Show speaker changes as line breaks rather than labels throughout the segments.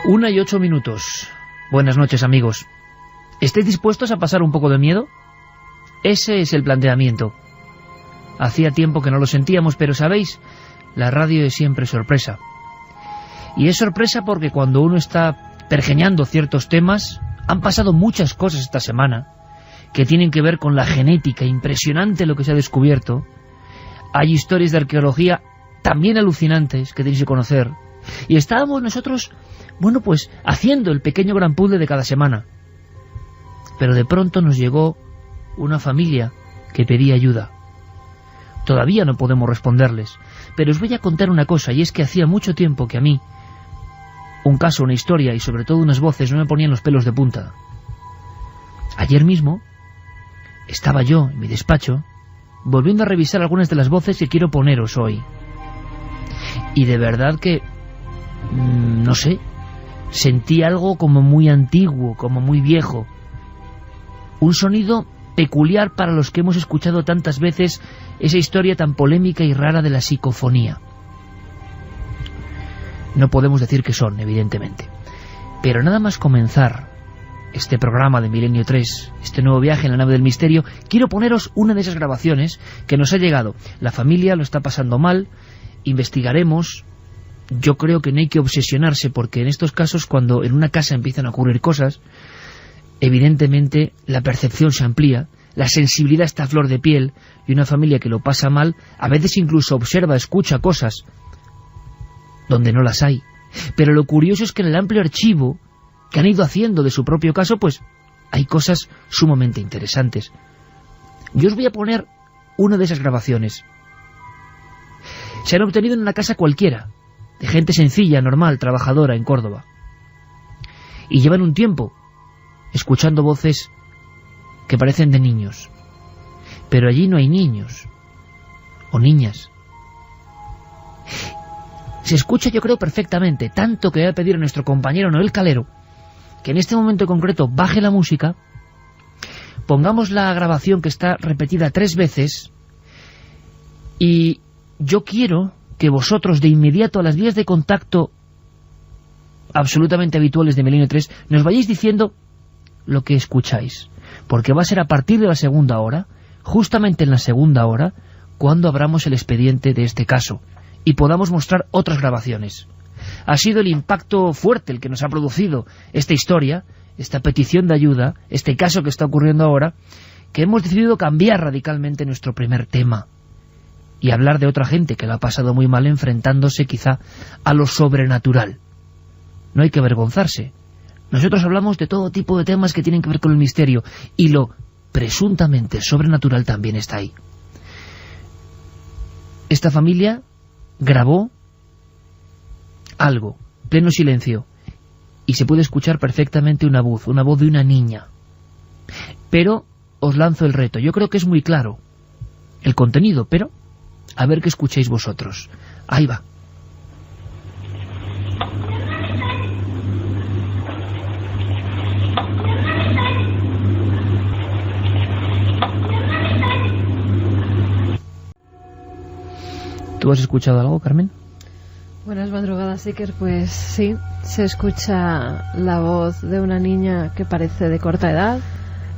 1:08. Buenas noches, amigos. ¿Estáis dispuestos a pasar un poco de miedo? Ese es el planteamiento. Hacía tiempo que no lo sentíamos, pero ¿sabéis? La radio es siempre sorpresa. Y es sorpresa porque cuando uno está pergeñando ciertos temas, han pasado muchas cosas esta semana que tienen que ver con la genética, impresionante lo que se ha descubierto. Hay historias de arqueología también alucinantes que tenéis que conocer. Y estábamos nosotros, bueno, pues haciendo el pequeño gran puzzle de cada semana. Pero de pronto nos llegó una familia que pedía ayuda. Todavía no podemos responderles, pero os voy a contar una cosa, y es que hacía mucho tiempo que a mí un caso, una historia y sobre todo unas voces no me ponían los pelos de punta. Ayer mismo estaba yo en mi despacho volviendo a revisar algunas de las voces que quiero poneros hoy. Y de verdad que, no sé, sentí algo como muy antiguo, como muy viejo. Un sonido peculiar para los que hemos escuchado tantas veces esa historia tan polémica y rara de la psicofonía. No podemos decir qué son, evidentemente. Pero nada más comenzar este programa de Milenio 3, este nuevo viaje en la nave del misterio, quiero poneros una de esas grabaciones que nos ha llegado. La familia lo está pasando mal, investigaremos. Yo creo que no hay que obsesionarse, porque en estos casos, cuando en una casa empiezan a ocurrir cosas, evidentemente la percepción se amplía, la sensibilidad está a flor de piel, y una familia que lo pasa mal a veces incluso observa, escucha cosas donde no las hay. Pero lo curioso es que en el amplio archivo que han ido haciendo de su propio caso, pues hay cosas sumamente interesantes. Yo os voy a poner una de esas grabaciones. Se han obtenido en una casa cualquiera, de gente sencilla, normal, trabajadora en Córdoba. Y llevan un tiempo escuchando voces que parecen de niños. Pero allí no hay niños o niñas. Se escucha, yo creo, perfectamente, tanto que voy a pedir a nuestro compañero Noel Calero que en este momento concreto baje la música, pongamos la grabación que está repetida 3 veces, y yo quiero que vosotros de inmediato a las vías de contacto absolutamente habituales de Milenio 3 nos vayáis diciendo lo que escucháis, porque va a ser a partir de la segunda hora, justamente en la segunda hora, cuando abramos el expediente de este caso y podamos mostrar otras grabaciones. Ha sido el impacto fuerte el que nos ha producido esta historia, esta petición de ayuda, este caso que está ocurriendo ahora, que hemos decidido cambiar radicalmente nuestro primer tema y hablar de otra gente que lo ha pasado muy mal enfrentándose quizá a lo sobrenatural. No hay que avergonzarse. Nosotros hablamos de todo tipo de temas que tienen que ver con el misterio, y lo presuntamente sobrenatural también está ahí. Esta familia grabó algo, pleno silencio, y se puede escuchar perfectamente una voz de una niña. Pero os lanzo el reto. Yo creo que es muy claro el contenido, pero a ver qué escucháis vosotros. Ahí va. ¿Tú has escuchado algo, Carmen?
Buenas madrugadas, Iker. Pues sí, se escucha la voz de una niña que parece de corta edad,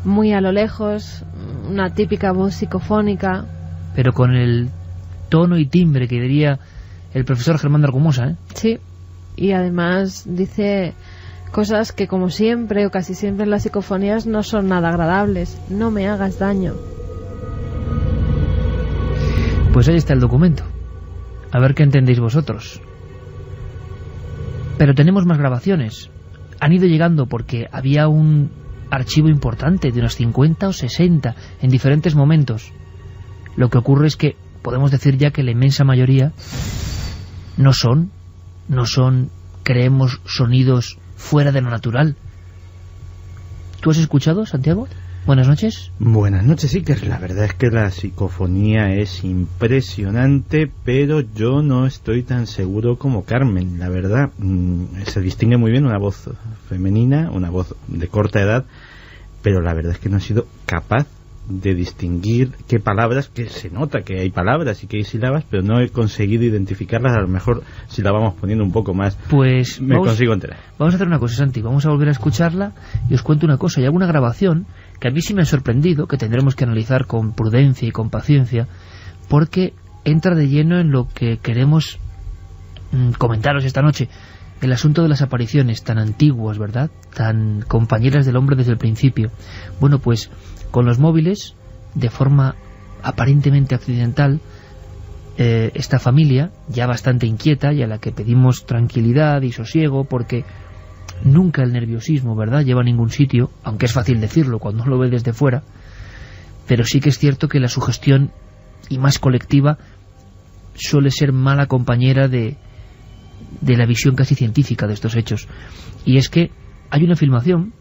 muy a lo lejos, una típica voz psicofónica.
Pero con el tono y timbre que diría el profesor Germán de Argumosa, ¿eh?
Sí, y además dice cosas que, como siempre o casi siempre en las psicofonías, no son nada agradables. No me hagas daño.
Pues ahí está el documento. A ver qué entendéis vosotros. Pero tenemos más grabaciones. Han ido llegando porque había un archivo importante de unos 50 o 60 en diferentes momentos. Lo que ocurre es que podemos decir ya que la inmensa mayoría no son, creemos, sonidos fuera de lo natural. ¿Tú has escuchado, Santiago? Buenas noches.
Buenas noches, Iker. La verdad es que la psicofonía es impresionante, pero yo no estoy tan seguro como Carmen. La verdad, se distingue muy bien una voz femenina, una voz de corta edad, pero la verdad es que no he sido capaz de distinguir qué palabras, que se nota que hay palabras y que hay sílabas, pero no he conseguido identificarlas. A lo mejor si la vamos poniendo un poco más,
pues
consigo enterar.
Vamos a hacer una cosa, Santi, vamos a volver a escucharla y os cuento una cosa. Hay alguna grabación que a mí sí me ha sorprendido, que tendremos que analizar con prudencia y con paciencia, porque entra de lleno en lo que queremos comentaros esta noche. El asunto de las apariciones tan antiguas, ¿verdad?, tan compañeras del hombre desde el principio. Bueno, pues con los móviles, de forma aparentemente accidental, esta familia, ya bastante inquieta y a la que pedimos tranquilidad y sosiego, porque nunca el nerviosismo, ¿verdad?, lleva a ningún sitio, aunque es fácil decirlo cuando uno lo ve desde fuera, pero sí que es cierto que la sugestión, y más colectiva, suele ser mala compañera de la visión casi científica de estos hechos. Y es que hay una filmación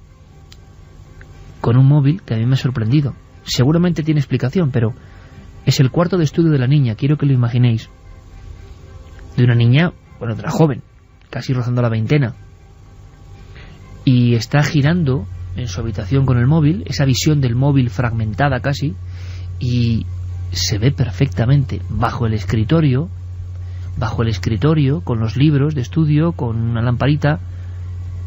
con un móvil que a mí me ha sorprendido. Seguramente tiene explicación, pero es el cuarto de estudio de la niña, quiero que lo imaginéis. De una niña, bueno, de una joven, casi rozando la veintena. Y está girando en su habitación con el móvil, esa visión del móvil fragmentada casi, y se ve perfectamente bajo el escritorio, con los libros de estudio, con una lamparita,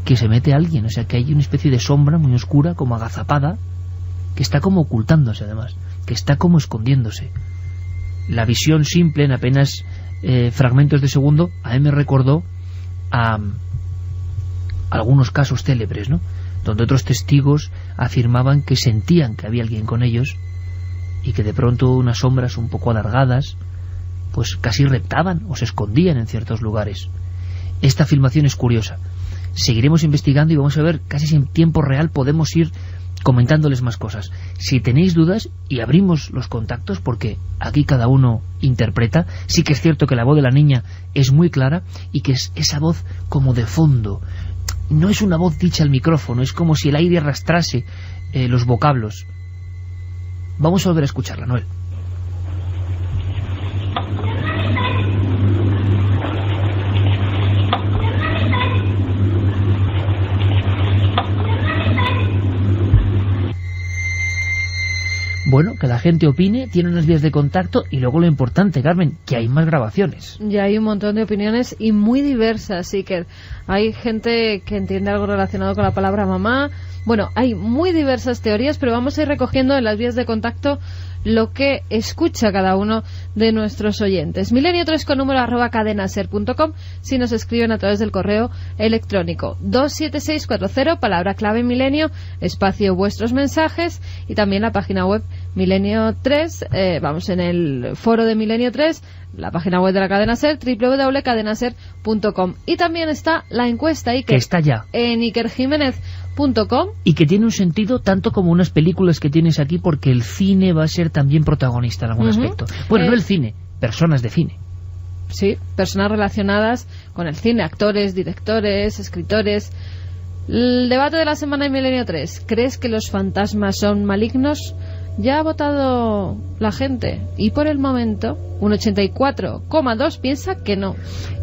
que se mete alguien. O sea, que hay una especie de sombra muy oscura, como agazapada, que está como ocultándose además, que está como escondiéndose. La visión simple, en apenas fragmentos de segundo, a mí me recordó a algunos casos célebres, ¿no?, donde otros testigos afirmaban que sentían que había alguien con ellos y que de pronto unas sombras un poco alargadas pues casi reptaban o se escondían en ciertos lugares. Esta filmación es curiosa. Seguiremos investigando y vamos a ver, casi en tiempo real podemos ir comentándoles más cosas. Si tenéis dudas, y abrimos los contactos, porque aquí cada uno interpreta, sí que es cierto que la voz de la niña es muy clara y que es esa voz como de fondo. No es una voz dicha al micrófono, es como si el aire arrastrase los vocablos. Vamos a volver a escucharla, Noel. Bueno, que la gente opine, tiene unas vías de contacto y luego lo importante, Carmen, que hay más grabaciones.
Ya hay un montón de opiniones y muy diversas, sí que hay gente que entiende algo relacionado con la palabra mamá. Bueno, hay muy diversas teorías, pero vamos a ir recogiendo en las vías de contacto lo que escucha cada uno de nuestros oyentes. Milenio3 con número @cadenaser.com, si nos escriben a través del correo electrónico 27640, palabra clave milenio, espacio vuestros mensajes, y también la página web Milenio3, vamos, en el foro de Milenio3, la página web de la cadena SER, www.cadenaser.com, y también está la encuesta Iker,
que está ya
en ikerjimenez.com,
y que tiene un sentido tanto como unas películas que tienes aquí, porque el cine va a ser también protagonista en algún aspecto. Bueno, no el cine, personas de cine.
Sí, personas relacionadas con el cine, actores, directores, escritores. El debate de la semana en Milenio 3, ¿crees que los fantasmas son malignos? Ya ha votado la gente y por el momento un 84,2 piensa que no.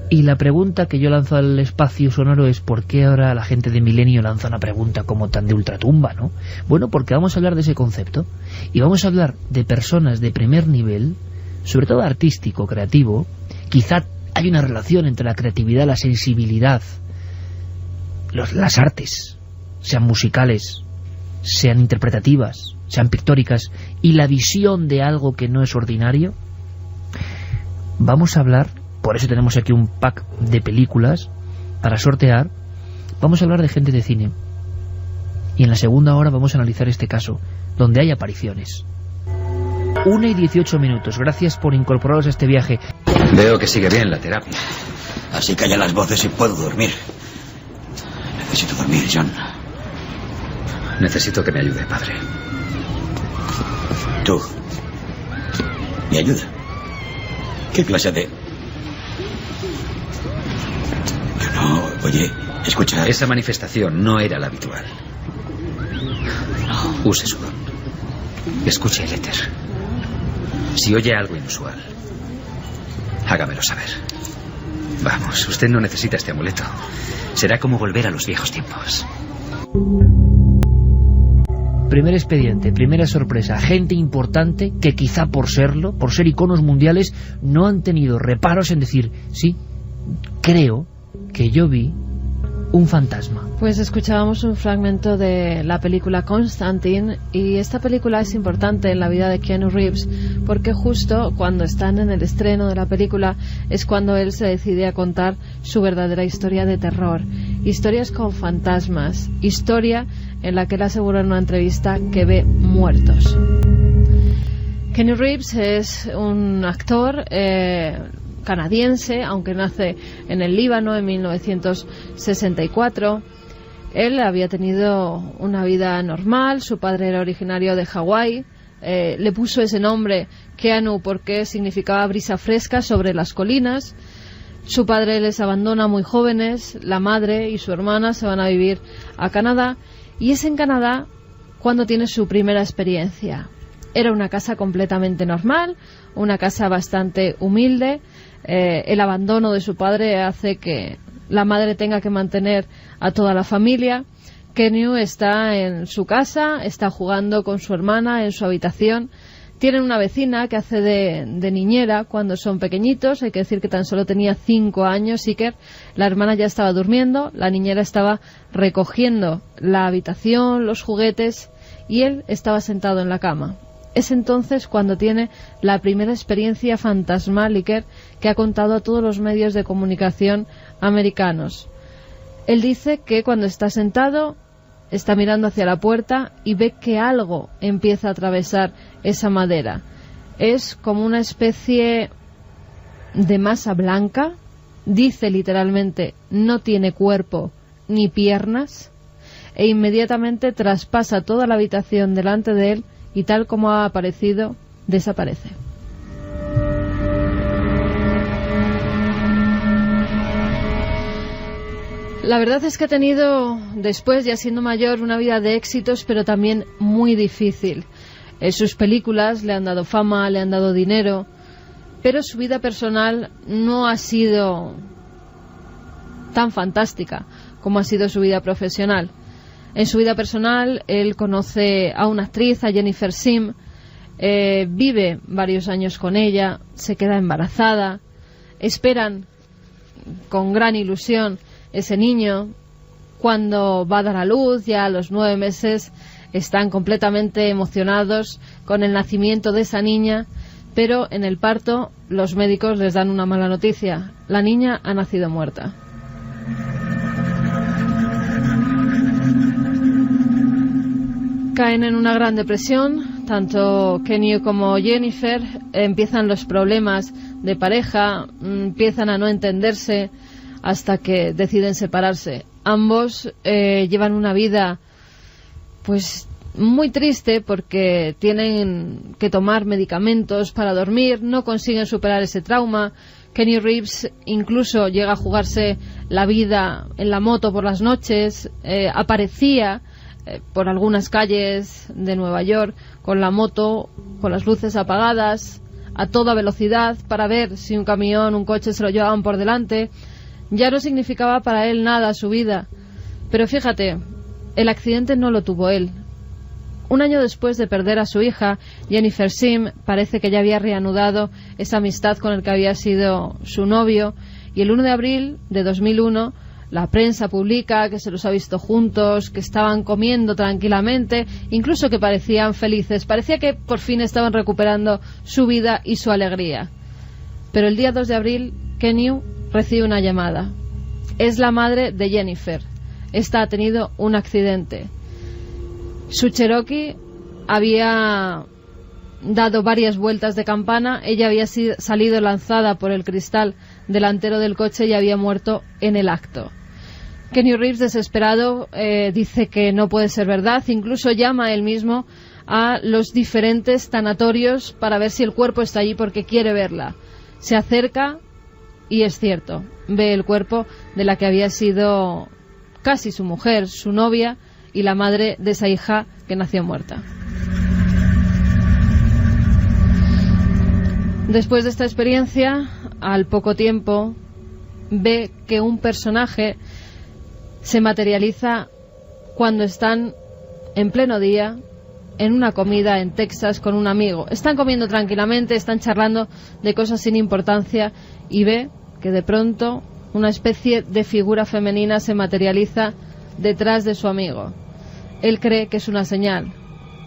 Y la pregunta que yo lanzo al espacio sonoro es: ¿por qué ahora la gente de Milenio lanza una pregunta como tan de ultratumba, no? Bueno, porque vamos a hablar de ese concepto y vamos a hablar de personas de primer nivel, sobre todo artístico, creativo. Quizá hay una relación entre la creatividad, la sensibilidad, las artes, sean musicales, sean interpretativas, sean pictóricas, y la visión de algo que no es ordinario. Vamos a hablar, por eso tenemos aquí un pack de películas para sortear. Vamos a hablar de gente de cine, y en la segunda hora vamos a analizar este caso, donde hay apariciones. 1:18. Gracias por incorporaros a este viaje.
Veo que sigue bien la terapia.
Así callan las voces y puedo dormir. Necesito dormir, John.
Necesito que me ayude, padre.
¿Tú? ¿Me ayuda? ¿Qué clase de...? No, oye, escucha...
Esa manifestación no era la habitual. Use su don. Escuche el éter. Si oye algo inusual, hágamelo saber. Vamos, usted no necesita este amuleto. Será como volver a los viejos tiempos.
Primer expediente, primera sorpresa, gente importante que quizá por serlo, por ser iconos mundiales, no han tenido reparos en decir, sí, creo que yo vi un fantasma.
Pues escuchábamos un fragmento de la película Constantine, y esta película es importante en la vida de Keanu Reeves porque justo cuando están en el estreno de la película es cuando él se decide a contar su verdadera historia de terror, historias con fantasmas, historia en la que él asegura en una entrevista que ve muertos. Keanu Reeves es un actor canadiense, aunque nace en el Líbano en 1964. Él había tenido una vida normal, su padre era originario de Hawái, le puso ese nombre Keanu porque significaba brisa fresca sobre las colinas. Su padre les abandona muy jóvenes, la madre y su hermana se van a vivir a Canadá, y es en Canadá cuando tiene su primera experiencia. Era una casa completamente normal, una casa bastante humilde. El abandono de su padre hace que la madre tenga que mantener a toda la familia. Keanu está en su casa, está jugando con su hermana en su habitación. Tienen una vecina que hace de niñera cuando son pequeñitos. Hay que decir que tan solo tenía 5 años, Iker. La hermana ya estaba durmiendo, la niñera estaba recogiendo la habitación, los juguetes, y él estaba sentado en la cama. Es entonces cuando tiene la primera experiencia fantasmal, Iker, que ha contado a todos los medios de comunicación americanos. Él dice que cuando está sentado, está mirando hacia la puerta y ve que algo empieza a atravesar esa madera. Es como una especie de masa blanca. Dice literalmente, no tiene cuerpo ni piernas, e inmediatamente traspasa toda la habitación delante de él y tal como ha aparecido, desaparece. La verdad es que ha tenido, después, ya siendo mayor, una vida de éxitos, pero también muy difícil. Sus películas le han dado fama, le han dado dinero, pero su vida personal no ha sido tan fantástica como ha sido su vida profesional. En su vida personal, él conoce a una actriz, a Jennifer Sim, vive varios años con ella, se queda embarazada, esperan con gran ilusión ese niño. Cuando va a dar a luz, ya a los 9 meses, están completamente emocionados con el nacimiento de esa niña, pero en el parto los médicos les dan una mala noticia: la niña ha nacido muerta. Caen en una gran depresión, tanto Keanu como Jennifer. Empiezan los problemas de pareja, empiezan a no entenderse hasta que deciden separarse. Ambos llevan una vida pues muy triste porque tienen que tomar medicamentos para dormir, no consiguen superar ese trauma. Keanu Reeves incluso llega a jugarse la vida en la moto por las noches, aparecía por algunas calles de Nueva York con la moto, con las luces apagadas, a toda velocidad, para ver si un camión, un coche se lo llevaban por delante. Ya no significaba para él nada su vida. Pero fíjate, el accidente no lo tuvo él. Un año después de perder a su hija, Jennifer Sim parece que ya había reanudado esa amistad con el que había sido su novio, y el 1 de abril de 2001 la prensa publica que se los ha visto juntos, que estaban comiendo tranquilamente, incluso que parecían felices. Parecía que por fin estaban recuperando su vida y su alegría. Pero el día 2 de abril, Keanu recibe una llamada. Es la madre de Jennifer. Esta ha tenido un accidente. Su Cherokee había dado varias vueltas de campana, ella había salido lanzada por el cristal delantero del coche y había muerto en el acto. Keanu Reeves, desesperado, dice que no puede ser verdad, incluso llama él mismo a los diferentes tanatorios para ver si el cuerpo está allí porque quiere verla. Se acerca y es cierto, ve el cuerpo de la que había sido casi su mujer, su novia y la madre de esa hija que nació muerta. Después de esta experiencia, al poco tiempo, ve que un personaje se materializa cuando están en pleno día, en una comida en Texas con un amigo. Están comiendo tranquilamente, están charlando de cosas sin importancia y ve que de pronto una especie de figura femenina se materializa detrás de su amigo. Él cree que es una señal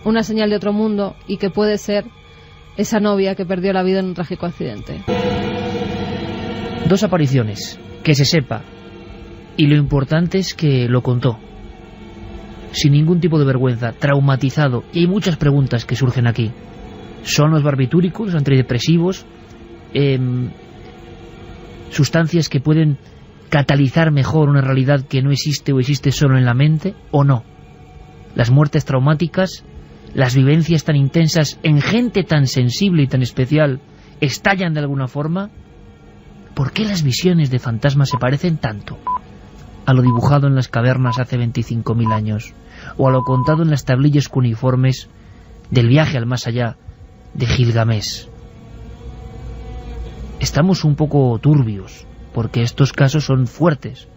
de otro mundo y que puede ser esa novia que perdió la vida en un trágico accidente.
2 apariciones, que se sepa, y lo importante es que lo contó, sin ningún tipo de vergüenza, traumatizado, y hay muchas preguntas que surgen aquí. ¿Son los barbitúricos, los antidepresivos, sustancias que pueden catalizar mejor una realidad que no existe o existe solo en la mente, o no? Las muertes traumáticas, las vivencias tan intensas en gente tan sensible y tan especial, estallan de alguna forma. ¿Por qué las visiones de fantasmas se parecen tanto a lo dibujado en las cavernas hace 25.000 años, o a lo contado en las tablillas cuneiformes del viaje al más allá de Gilgamesh? Estamos un poco turbios, porque estos casos son fuertes.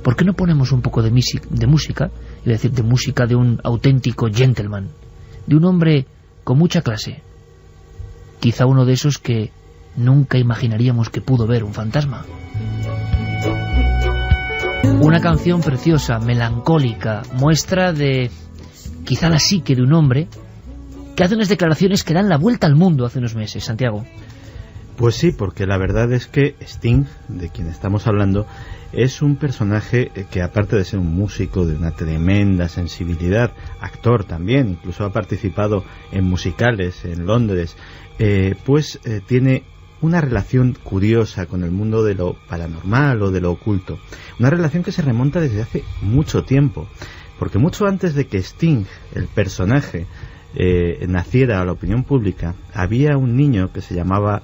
¿Por qué no ponemos un poco de música, es decir, de música de un auténtico gentleman, de un hombre con mucha clase? Quizá uno de esos que nunca imaginaríamos que pudo ver un fantasma. Una canción preciosa, melancólica, muestra de quizá la psique de un hombre que hace unas declaraciones que dan la vuelta al mundo hace unos meses. Santiago.
Pues sí, porque la verdad es que Sting, de quien estamos hablando, es un personaje que, aparte de ser un músico de una tremenda sensibilidad, actor también, incluso ha participado en musicales en Londres, tiene una relación curiosa con el mundo de lo paranormal o de lo oculto. Una relación que se remonta desde hace mucho tiempo, porque mucho antes de que Sting, el personaje, naciera a la opinión pública, había un niño que se llamaba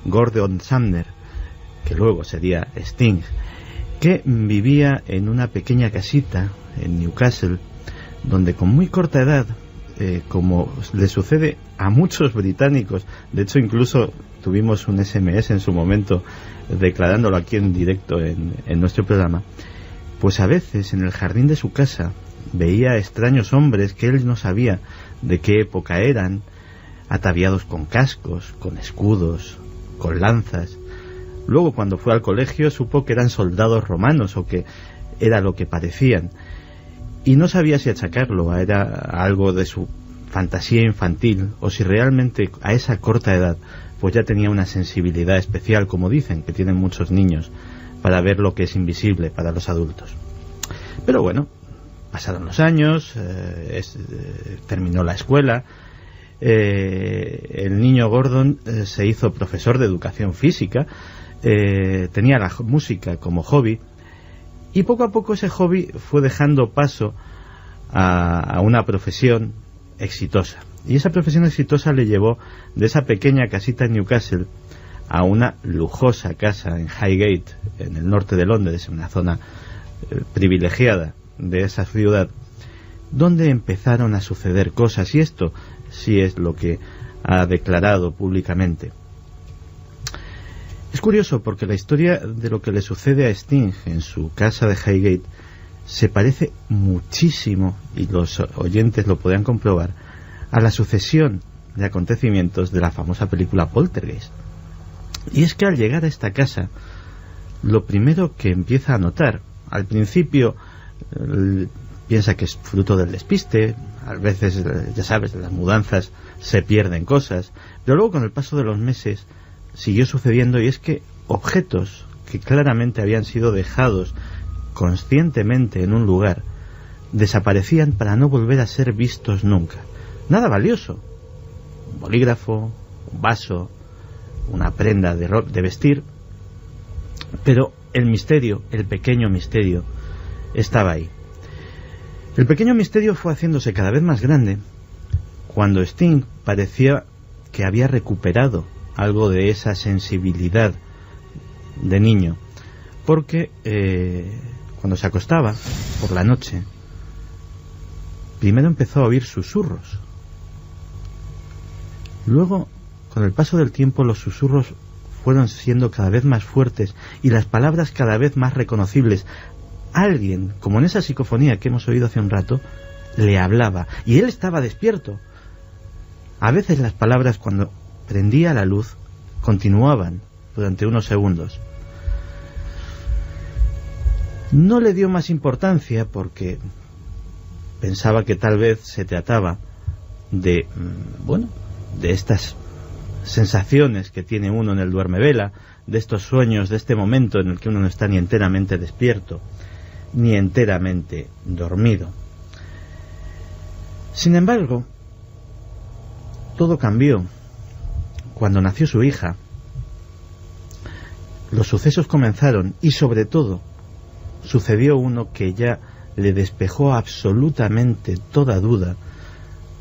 Gordon Sumner, que luego sería Sting, que vivía en una pequeña casita en Newcastle, donde con muy corta edad, como le sucede a muchos británicos, de hecho incluso tuvimos un SMS en su momento declarándolo aquí en directo en nuestro programa, pues a veces en el jardín de su casa veía extraños hombres que él no sabía de qué época eran, ataviados con cascos, con escudos, con lanzas. Luego, cuando fue al colegio, supo que eran soldados romanos, o que era lo que parecían, y no sabía si achacarlo a algo de su fantasía infantil, o si realmente a esa corta edad pues ya tenía una sensibilidad especial, como dicen que tienen muchos niños, para ver lo que es invisible para los adultos. Pero bueno, pasaron los años, terminó la escuela. El niño Gordon se hizo profesor de educación física, tenía la música como hobby, y poco a poco ese hobby fue dejando paso a una profesión exitosa. Y esa profesión exitosa le llevó de esa pequeña casita en Newcastle a una lujosa casa en Highgate, en el norte de Londres, en una zona privilegiada de esa ciudad, donde empezaron a suceder cosas, y esto sí es lo que ha declarado públicamente. Es curioso porque la historia de lo que le sucede a Sting en su casa de Highgate se parece muchísimo, y los oyentes lo podrán comprobar, a la sucesión de acontecimientos de la famosa película Poltergeist. Y es que al llegar a esta casa, lo primero que empieza a notar, al principio piensa que es fruto del despiste, a veces, ya sabes, de las mudanzas se pierden cosas, pero luego con el paso de los meses siguió sucediendo, y es que objetos que claramente habían sido dejados conscientemente en un lugar desaparecían para no volver a ser vistos nunca. Nada valioso, un bolígrafo, un vaso, una prenda de vestir, pero el misterio, el pequeño misterio, estaba ahí. El pequeño misterio fue haciéndose cada vez más grande cuando Sting parecía que había recuperado algo de esa sensibilidad de niño, porque cuando se acostaba por la noche, primero empezó a oír susurros. Luego, con el paso del tiempo, los susurros fueron siendo cada vez más fuertes y las palabras cada vez más reconocibles. Alguien, como en esa psicofonía que hemos oído hace un rato, le hablaba, y él estaba despierto. A veces las palabras, cuando prendía la luz, continuaban durante unos segundos. No le dio más importancia porque pensaba que tal vez se trataba de, de estas sensaciones que tiene uno en el duermevela, de estos sueños, de este momento en el que uno no está ni enteramente despierto, ni enteramente dormido. Sin embargo, todo cambió cuando nació su hija. Los sucesos comenzaron y, sobre todo, sucedió uno que ya le despejó absolutamente toda duda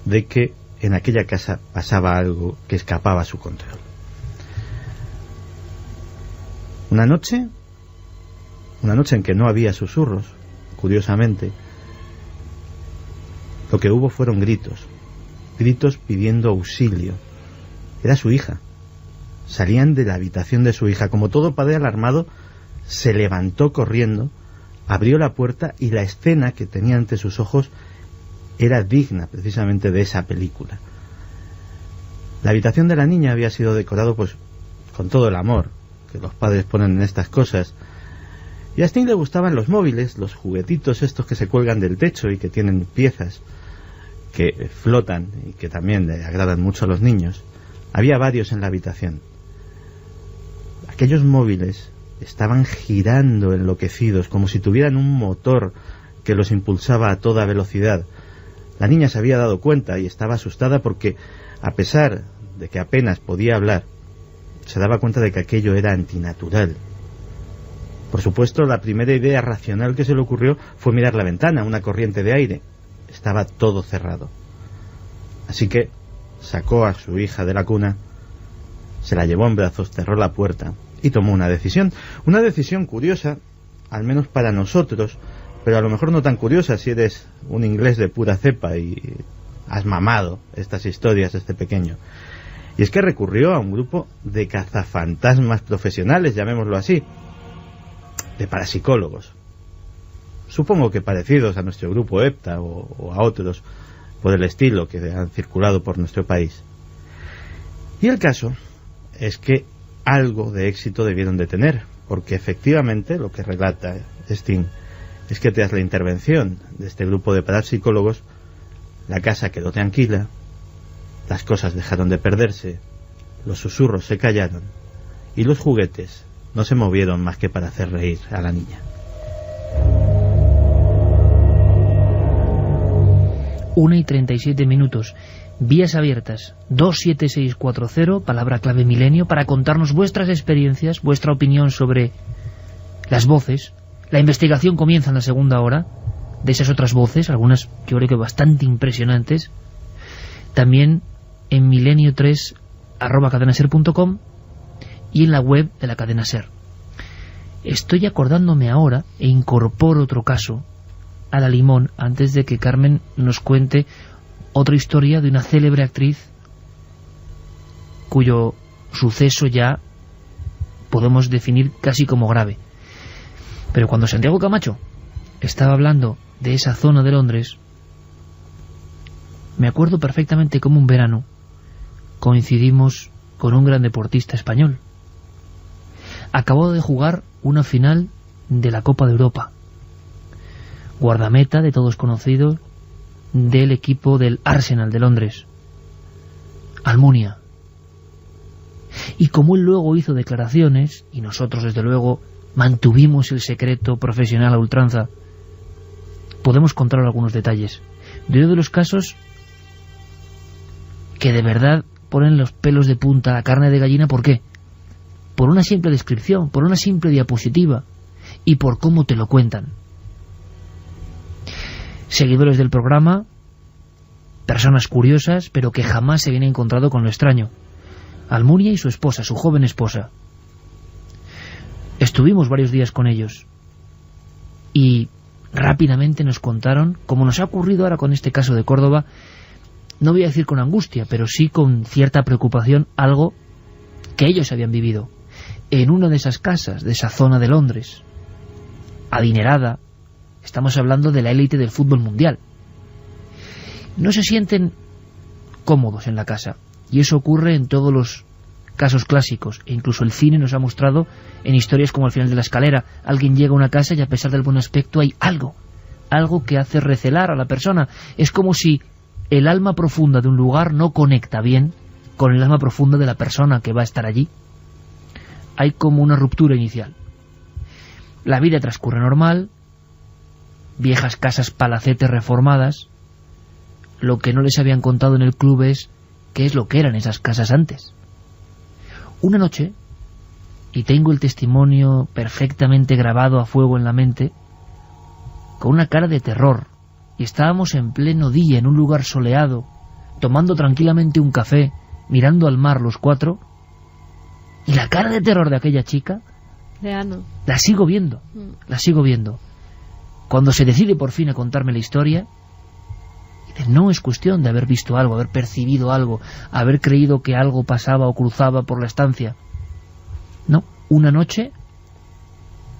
de que en aquella casa pasaba algo que escapaba a su control. Una noche en que no había susurros, curiosamente, lo que hubo fueron gritos pidiendo auxilio. Era su hija. Salían de la habitación de su hija. Como todo padre alarmado, se levantó corriendo, abrió la puerta, y la escena que tenía ante sus ojos era digna precisamente de esa película. La habitación de la niña había sido decorado pues con todo el amor que los padres ponen en estas cosas, y a Sting le gustaban los móviles, los juguetitos estos que se cuelgan del techo y que tienen piezas que flotan y que también le agradan mucho a los niños. Había varios en la habitación. Aquellos móviles estaban girando enloquecidos, como si tuvieran un motor que los impulsaba a toda velocidad. La niña se había dado cuenta y estaba asustada porque, a pesar de que apenas podía hablar, se daba cuenta de que aquello era antinatural. Por supuesto, la primera idea racional que se le ocurrió fue mirar la ventana, una corriente de aire. Estaba todo cerrado. Así que sacó a su hija de la cuna, se la llevó en brazos, cerró la puerta y tomó una decisión. Una decisión curiosa, al menos para nosotros, pero a lo mejor no tan curiosa si eres un inglés de pura cepa y has mamado estas historias desde pequeño. Y es que recurrió a un grupo de cazafantasmas profesionales, llamémoslo así, de parapsicólogos. Supongo que parecidos a nuestro grupo EPTA o a otros por el estilo que han circulado por nuestro país. Y el caso es que algo de éxito debieron de tener, porque efectivamente lo que relata Sting es que tras la intervención de este grupo de parapsicólogos, la casa quedó tranquila, las cosas dejaron de perderse, los susurros se callaron y los juguetes no se movieron más que para hacer reír a la niña.
1:37. Vías abiertas 27640, palabra clave milenio, para contarnos vuestras experiencias, vuestra opinión sobre las voces. La investigación comienza en la segunda hora de esas otras voces, algunas yo creo que bastante impresionantes. También en milenio3@cadenaser.com y en la web de la cadena SER. Estoy acordándome ahora, e incorporo otro caso a la limón, antes de que Carmen nos cuente otra historia de una célebre actriz cuyo suceso ya podemos definir casi como grave. Pero cuando Santiago Camacho estaba hablando de esa zona de Londres, me acuerdo perfectamente cómo un verano coincidimos con un gran deportista español. Acabó de jugar una final de la Copa de Europa, guardameta de todos conocidos del equipo del Arsenal de Londres, Almunia. Y como él luego hizo declaraciones, y nosotros desde luego mantuvimos el secreto profesional a ultranza, podemos contar algunos detalles de uno de los casos que de verdad ponen los pelos de punta, la carne de gallina. ¿Por qué? Por una simple descripción, por una simple diapositiva y por cómo te lo cuentan. Seguidores del programa, personas curiosas, pero que jamás se habían encontrado con lo extraño. Almunia y su esposa, su joven esposa. Estuvimos varios días con ellos y rápidamente nos contaron, como nos ha ocurrido ahora con este caso de Córdoba, no voy a decir con angustia, pero sí con cierta preocupación, algo que ellos habían vivido en una de esas casas, de esa zona de Londres, adinerada. Estamos hablando de la élite del fútbol mundial. no se sienten cómodos en la casa. Y eso ocurre en todos los casos clásicos, e incluso el cine nos ha mostrado en historias como Al final de la escalera. Alguien llega a una casa y a pesar del buen aspecto hay algo que hace recelar a la persona. Es como si el alma profunda de un lugar no conecta bien con el alma profunda de la persona que va a estar allí. Hay como una ruptura inicial. La vida transcurre normal, viejas casas palacetes reformadas. Lo que no les habían contado en el club es qué es lo que eran esas casas antes. Una noche, y tengo el testimonio perfectamente grabado a fuego en la mente, con una cara de terror, y estábamos en pleno día en un lugar soleado, tomando tranquilamente un café, mirando al mar los cuatro, y la cara de terror de aquella chica la sigo viendo. Cuando se decide por fin a contarme la historia, no es cuestión de haber visto algo, haber percibido algo, haber creído que algo pasaba o cruzaba por la estancia. No, una noche,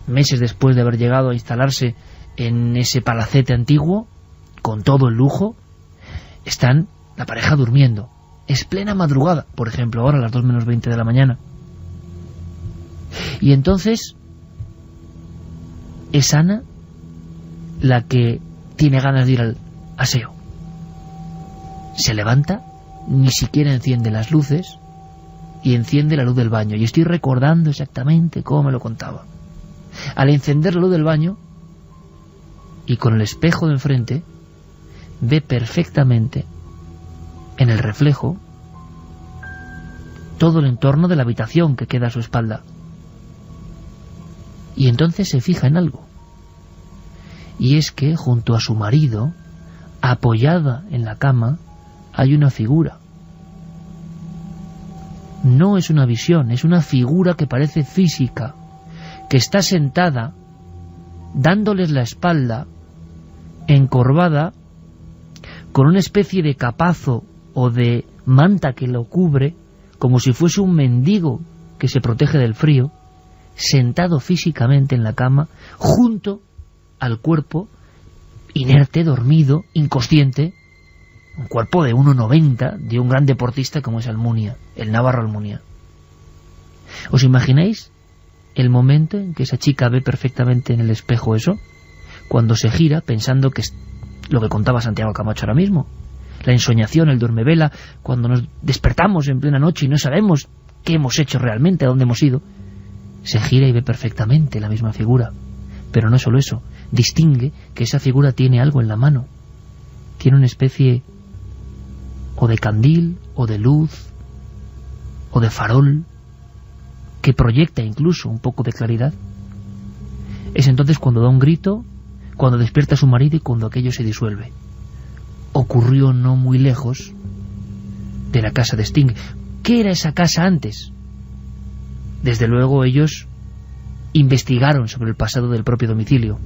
meses después de haber llegado a instalarse en ese palacete antiguo, con todo el lujo, están la pareja durmiendo. Es plena madrugada, por ejemplo, ahora a las 2 menos 20 de la mañana. Y entonces es Ana la que tiene ganas de ir al aseo. Se levanta, ni siquiera enciende las luces y enciende la luz del baño. Y estoy recordando exactamente cómo me lo contaba. Al encender la luz del baño y con el espejo de enfrente, ve perfectamente en el reflejo todo el entorno de la habitación que queda a su espalda. Y entonces se fija en algo. Y es que junto a su marido, apoyada en la cama, hay una figura. No es una visión, es una figura que parece física, que está sentada, dándoles la espalda, encorvada, con una especie de capazo o de manta que lo cubre, como si fuese un mendigo que se protege del frío, sentado físicamente en la cama, junto al cuerpo, inerte, dormido, inconsciente, un cuerpo de 1,90 de un gran deportista como es Almunia, el navarro Almunia. ¿Os imagináis el momento en que esa chica ve perfectamente en el espejo eso? Cuando se gira pensando que es lo que contaba Santiago Camacho ahora mismo. La ensoñación, el duermevela, cuando nos despertamos en plena noche y no sabemos qué hemos hecho realmente, a dónde hemos ido. Se gira y ve perfectamente la misma figura. Pero no solo eso, distingue que esa figura tiene algo en la mano. Tiene una especie o de candil, o de luz, o de farol, que proyecta incluso un poco de claridad. Es entonces cuando da un grito, cuando despierta a su marido y cuando aquello se disuelve. Ocurrió no muy lejos de la casa de Sting. ¿Qué era esa casa antes? Desde luego ellos investigaron sobre el pasado del propio domicilio.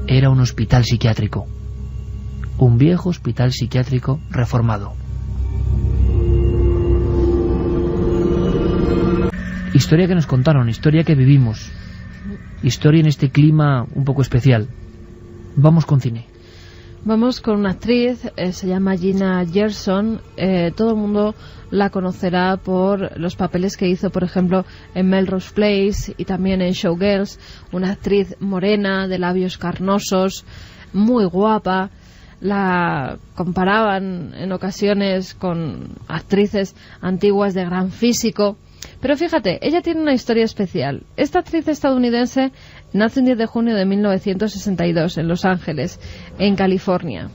Era un hospital psiquiátrico. Un viejo hospital psiquiátrico reformado. Historia que nos contaron, historia que vivimos, historia en este clima un poco especial. Vamos con cine.
Vamos con una actriz, se llama Gina Gerson. Todo el mundo la conocerá por los papeles que hizo, por ejemplo, en Melrose Place y también en Showgirls. Una actriz morena, de labios carnosos, muy guapa. La comparaban en ocasiones con actrices antiguas de gran físico. Pero fíjate, ella tiene una historia especial. Esta actriz estadounidense nace un 10 de junio de 1962 en Los Ángeles, en California.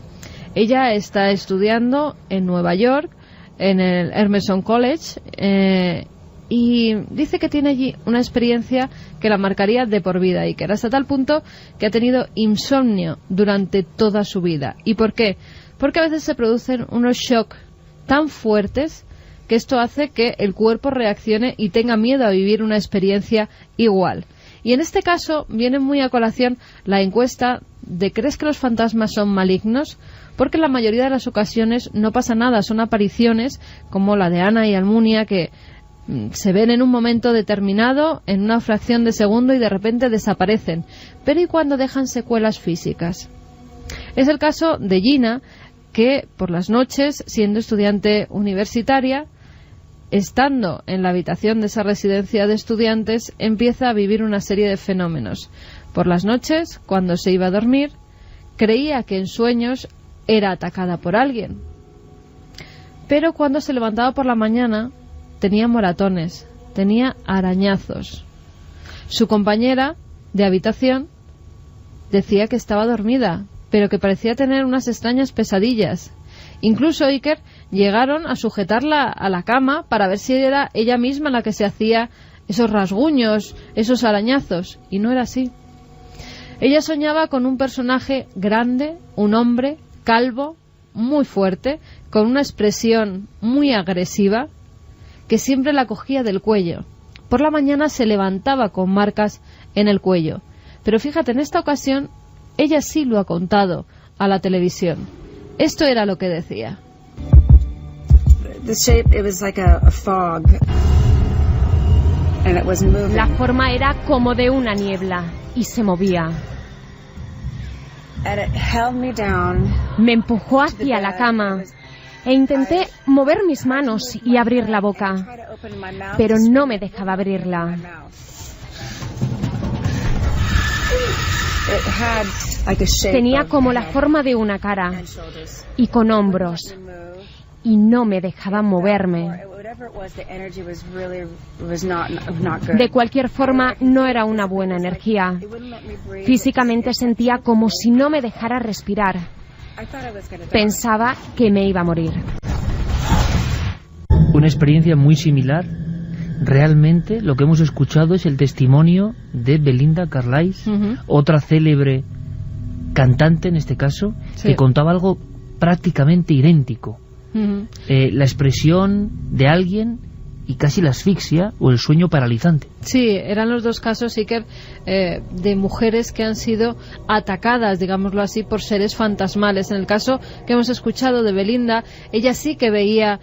Ella está estudiando en Nueva York, en el Emerson College, y dice que tiene allí una experiencia que la marcaría de por vida y que era hasta tal punto que ha tenido insomnio durante toda su vida. ¿Y por qué? Porque a veces se producen unos shocks tan fuertes que esto hace que el cuerpo reaccione y tenga miedo a vivir una experiencia igual. Y en este caso viene muy a colación la encuesta de ¿crees que los fantasmas son malignos? Porque en la mayoría de las ocasiones no pasa nada, son apariciones como la de Ana y Almunia que se ven en un momento determinado, en una fracción de segundo y de repente desaparecen. Pero ¿y cuando dejan secuelas físicas? Es el caso de Gina, que por las noches, siendo estudiante universitaria, estando en la habitación de esa residencia de estudiantes, empieza a vivir una serie de fenómenos. Por las noches, cuando se iba a dormir, creía que en sueños era atacada por alguien. Pero cuando se levantaba por la mañana, tenía moratones, tenía arañazos. Su compañera de habitación decía que estaba dormida, pero que parecía tener unas extrañas pesadillas. Incluso Iker llegaron a sujetarla a la cama para ver si era ella misma la que se hacía esos rasguños, esos arañazos, y no era así. Ella soñaba con un personaje grande, un hombre calvo, muy fuerte, con una expresión muy agresiva, que siempre la cogía del cuello. Por la mañana se levantaba con marcas en el cuello. Pero fíjate, en esta ocasión, ella sí lo ha contado a la televisión. Esto era lo que decía.
La forma era como de una niebla y se movía. Me empujó hacia la cama e intenté mover mis manos y abrir la boca, pero no me dejaba abrirla. Tenía como la forma de una cara y con hombros, y no me dejaba moverme. De cualquier forma, no era una buena energía. Físicamente sentía como si no me dejara respirar. Pensaba que me iba a morir.
Una experiencia muy similar. Realmente lo que hemos escuchado es el testimonio de Belinda Carlisle, otra célebre cantante en este caso, que contaba algo prácticamente idéntico. La expresión de alguien y casi la asfixia o el sueño paralizante.
Sí, eran los dos casos, Iker, de mujeres que han sido atacadas, digámoslo así, por seres fantasmales. En el caso que hemos escuchado de Belinda, ella sí que veía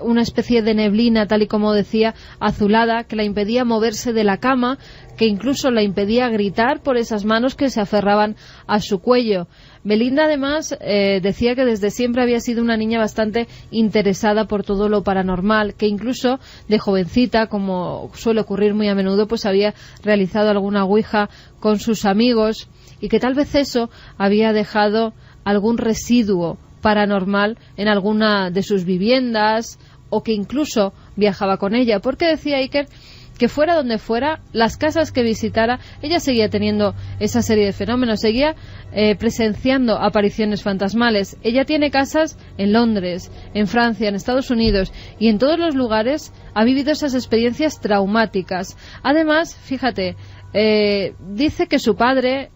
una especie de neblina, tal y como decía, azulada, que la impedía moverse de la cama, que incluso la impedía gritar por esas manos que se aferraban a su cuello. Belinda, además, decía que desde siempre había sido una niña bastante interesada por todo lo paranormal, que incluso de jovencita, como suele ocurrir muy a menudo, pues había realizado alguna ouija con sus amigos, y que tal vez eso había dejado algún residuo paranormal en alguna de sus viviendas, o que incluso viajaba con ella, porque decía Iker que fuera donde fuera, las casas que visitara, ella seguía teniendo esa serie de fenómenos, seguía presenciando apariciones fantasmales. Ella tiene casas en Londres, en Francia, en Estados Unidos, y en todos los lugares ha vivido esas experiencias traumáticas. Además, fíjate, dice que su padre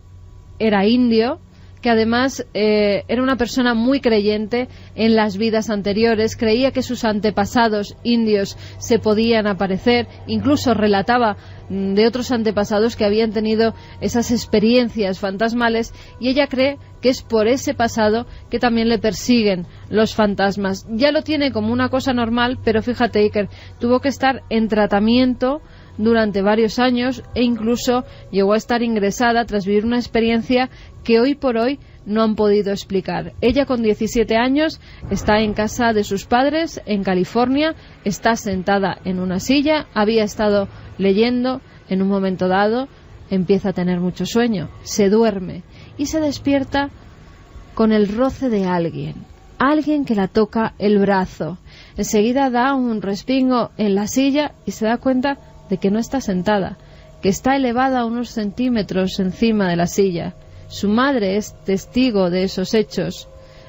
era indio, que además era una persona muy creyente en las vidas anteriores, creía que sus antepasados indios se podían aparecer, incluso relataba de otros antepasados que habían tenido esas experiencias fantasmales, y ella cree que es por ese pasado que también le persiguen los fantasmas. Ya lo tiene como una cosa normal, pero fíjate, Iker, tuvo que estar en tratamiento durante varios años e incluso llegó a estar ingresada tras vivir una experiencia que hoy por hoy no han podido explicar. Ella, con 17 años, está en casa de sus padres en California, está sentada en una silla, había estado leyendo, en un momento dado empieza a tener mucho sueño, se duerme y se despierta con el roce de alguien que la toca el brazo. Enseguida da un respingo en la silla y se da cuenta de que no está sentada, que está elevada unos centímetros encima de la silla. Su madre es testigo de esos hechos.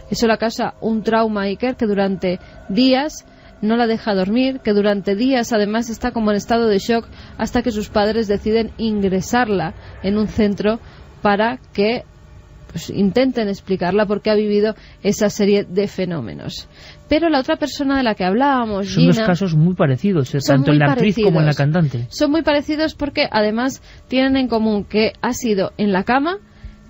Eso le causa un trauma a Iker, que durante días no la deja dormir, que durante días además está como en estado de shock, hasta que sus padres deciden ingresarla en un centro para que intenten explicarla porque ha vivido esa serie de fenómenos. Pero la otra persona de la que hablábamos,
son
Gina,
dos casos muy parecidos, tanto en la actriz como en la cantante.
Son muy parecidos porque además tienen en común que ha sido en la cama,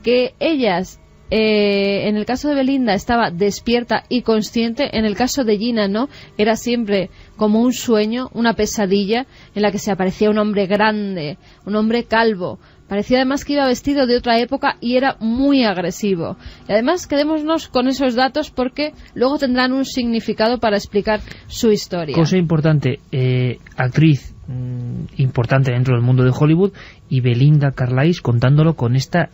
que ellas, en el caso de Belinda, estaba despierta y consciente. En el caso de Gina no, era siempre como un sueño, una pesadilla en la que se aparecía un hombre grande, un hombre calvo, Parecía además que iba vestido de otra época y era muy agresivo. Y además quedémonos con esos datos porque luego tendrán un significado para explicar su historia.
Cosa importante, actriz importante dentro del mundo de Hollywood, y Belinda Carlisle contándolo con esta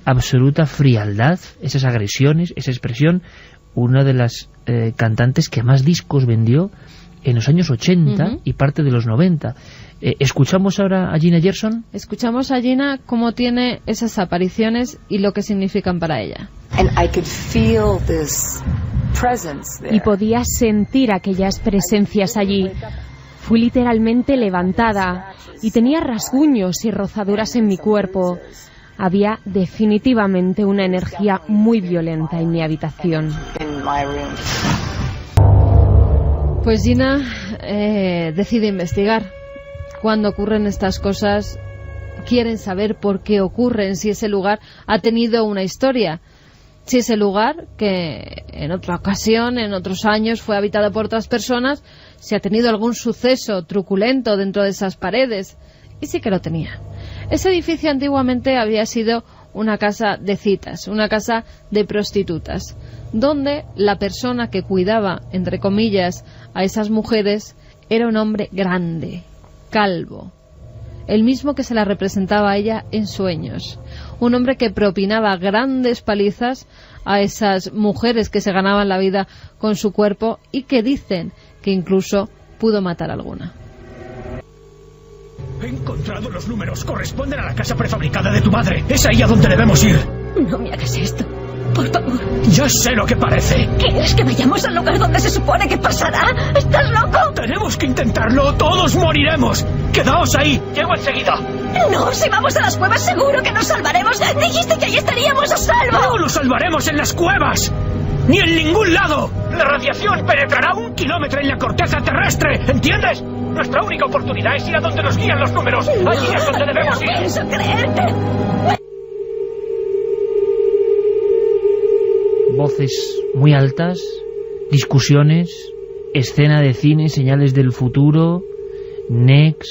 absoluta frialdad, esas agresiones, esa expresión, una de las cantantes que más discos vendió en los años 80 y parte de los 90. ¿Escuchamos ahora a Gina Gershon?
Escuchamos a Gina cómo tiene esas apariciones y lo que significan para ella.
Y podía sentir aquellas presencias allí. Fui literalmente levantada y tenía rasguños y rozaduras en mi cuerpo. Había definitivamente una energía muy violenta en mi habitación.
Pues Gina decide investigar. Cuando ocurren estas cosas, quieren saber por qué ocurren, si ese lugar ha tenido una historia. Si ese lugar, que en otra ocasión, en otros años, fue habitado por otras personas, si ha tenido algún suceso truculento dentro de esas paredes. Y sí que lo tenía. Ese edificio antiguamente había sido una casa de citas, una casa de prostitutas, donde la persona que cuidaba, entre comillas, a esas mujeres era un hombre grande, calvo, el mismo que se la representaba a ella en sueños, un hombre que propinaba grandes palizas a esas mujeres que se ganaban la vida con su cuerpo y que dicen que incluso pudo matar a alguna.
He encontrado los números, corresponden a la casa prefabricada de tu madre. Es ahí a donde debemos ir.
No me hagas esto, por favor.
Ya sé lo que parece.
¿Quieres que vayamos al lugar donde se supone que pasará? ¿Estás loco?
Tenemos que intentarlo, todos moriremos. Quedaos ahí, llego enseguida.
No, si vamos a las cuevas seguro que nos salvaremos. Dijiste que ahí estaríamos a salvo.
No lo salvaremos en las cuevas, ni en ningún lado. La radiación penetrará 1 kilómetro en la corteza terrestre, ¿entiendes? Nuestra única oportunidad es ir a donde nos guían los números. Allí es donde debemos ir.
No pienso creerte.
Voces muy altas, discusiones, escena de cine, señales del futuro, Next,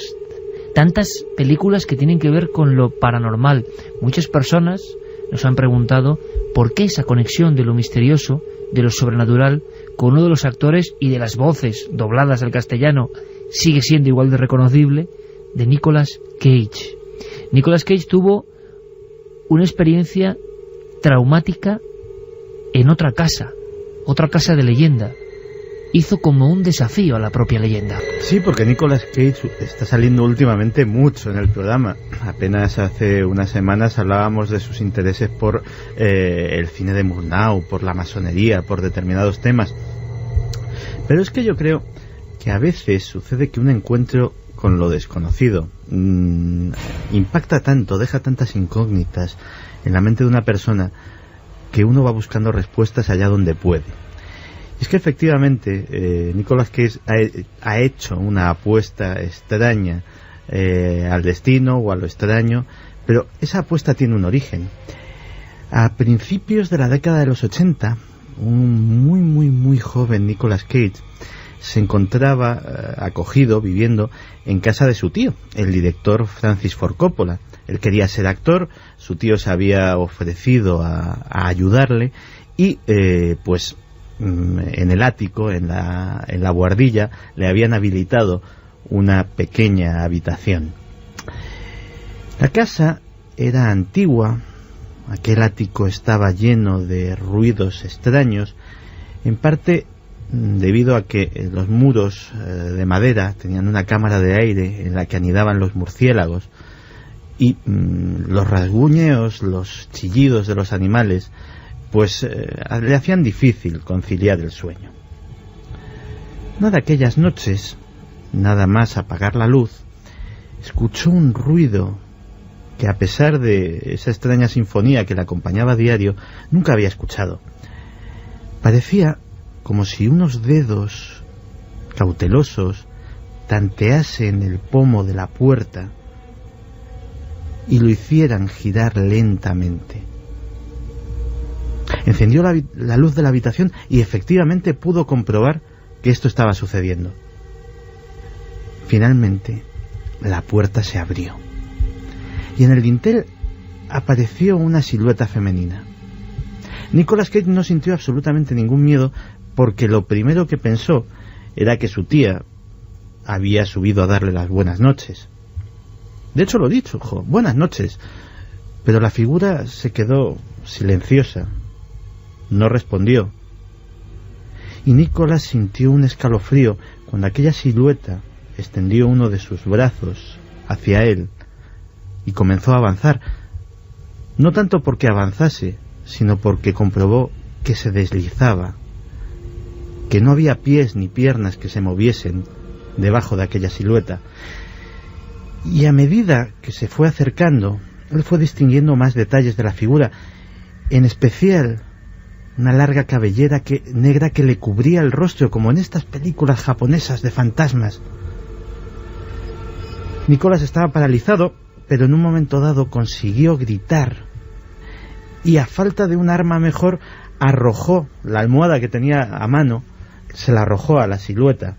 tantas películas que tienen que ver con lo paranormal. Muchas personas nos han preguntado por qué esa conexión de lo misterioso, de lo sobrenatural, con uno de los actores y de las voces dobladas al castellano sigue siendo igual de reconocible, de Nicolas Cage. Nicolas Cage tuvo una experiencia traumática en otra casa de leyenda. Hizo como un desafío a la propia leyenda.
Sí, porque Nicolas Cage está saliendo últimamente mucho en el programa. Apenas hace unas semanas hablábamos de sus intereses por el cine de Murnau, por la masonería, por determinados temas. Pero es que yo creo que a veces sucede que un encuentro con lo desconocido impacta tanto, deja tantas incógnitas en la mente de una persona que uno va buscando respuestas allá donde puede. Es que efectivamente Nicolas Cage ha hecho una apuesta extraña al destino o a lo extraño, pero esa apuesta tiene un origen. A principios de la década de los 80, un muy joven Nicolas Cage se encontraba acogido, viviendo en casa de su tío, el director Francis Ford Coppola. Él quería ser actor, su tío se había ofrecido a ayudarle y pues en el ático, en la buhardilla, le habían habilitado una pequeña habitación. La casa era antigua, aquel ático estaba lleno de ruidos extraños, en parte debido a que los muros de madera tenían una cámara de aire en la que anidaban los murciélagos y los rasguñeos, los chillidos de los animales pues le hacían difícil conciliar el sueño. Una de aquellas noches, nada más apagar la luz, escuchó un ruido que, a pesar de esa extraña sinfonía que le acompañaba a diario, nunca había escuchado. Parecía como si unos dedos cautelosos tanteasen el pomo de la puerta y lo hicieran girar lentamente. Encendió la luz de la habitación y efectivamente pudo comprobar que esto estaba sucediendo. Finalmente, la puerta se abrió. y en el dintel apareció una silueta femenina. Nicolas Cage no sintió absolutamente ningún miedo, porque lo primero que pensó era que su tía había subido a darle las buenas noches. De hecho lo dicho, buenas noches, pero la figura se quedó silenciosa, no respondió, y Nicolas sintió un escalofrío cuando aquella silueta extendió uno de sus brazos hacia él y comenzó a avanzar, no tanto porque avanzase, sino porque comprobó que se deslizaba, que no había pies ni piernas que se moviesen debajo de aquella silueta. Y a medida que se fue acercando, él fue distinguiendo más detalles de la figura, en especial una larga cabellera negra que le cubría el rostro, como en estas películas japonesas de fantasmas. Nicolas estaba paralizado, pero en un momento dado consiguió gritar, y a falta de un arma mejor, arrojó la almohada que tenía a mano, se la arrojó a la silueta.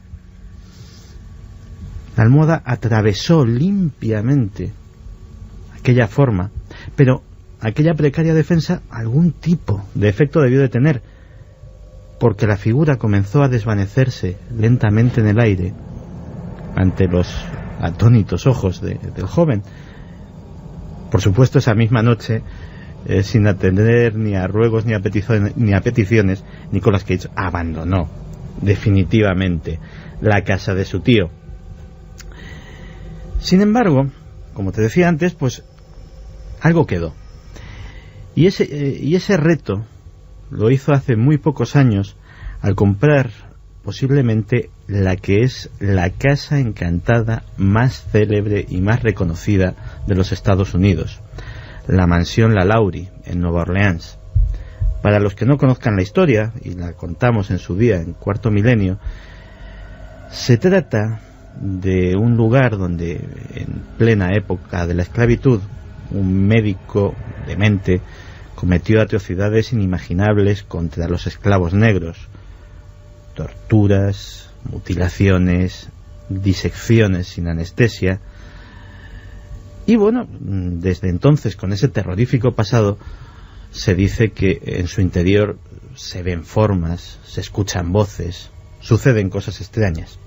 La almohada atravesó limpiamente aquella forma, pero aquella precaria defensa algún tipo de efecto debió de tener, porque la figura comenzó a desvanecerse lentamente en el aire ante los atónitos ojos del joven. Por supuesto, esa misma noche, sin atender ni a ruegos ni a peticiones, Nicolas Cage abandonó definitivamente la casa de su tío. Sin embargo, como te decía antes, pues algo quedó. Y ese reto lo hizo hace muy pocos años al comprar posiblemente la que es la casa encantada más célebre y más reconocida de los Estados Unidos, la mansión Lalaurie en Nueva Orleans. Para los que no conozcan la historia, y la contamos en su día en Cuarto Milenio, se trata de un lugar donde en plena época de la esclavitud un médico demente cometió atrocidades inimaginables contra los esclavos negros: torturas, mutilaciones, disecciones sin anestesia. Y bueno, desde entonces, con ese terrorífico pasado, se dice que en su interior se ven formas, se escuchan voces, suceden cosas extrañas.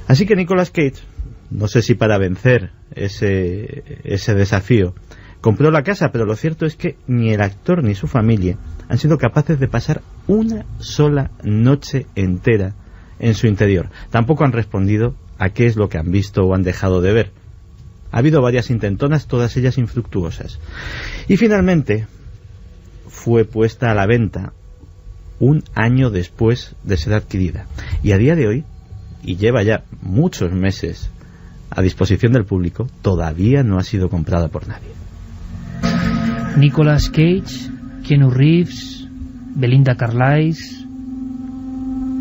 Así que Nicolas Cage, no sé si para vencer ese desafío, compró la casa, pero lo cierto es que ni el actor ni su familia han sido capaces de pasar una sola noche entera en su interior. Tampoco han respondido a qué es lo que han visto o han dejado de ver. Ha habido varias intentonas, todas ellas infructuosas. Y finalmente fue puesta a la venta un año después de ser adquirida. Y a día de hoy, y lleva ya muchos meses a disposición del público, todavía no ha sido comprada por nadie.
Nicolas Cage, Keanu Reeves, Belinda Carlisle,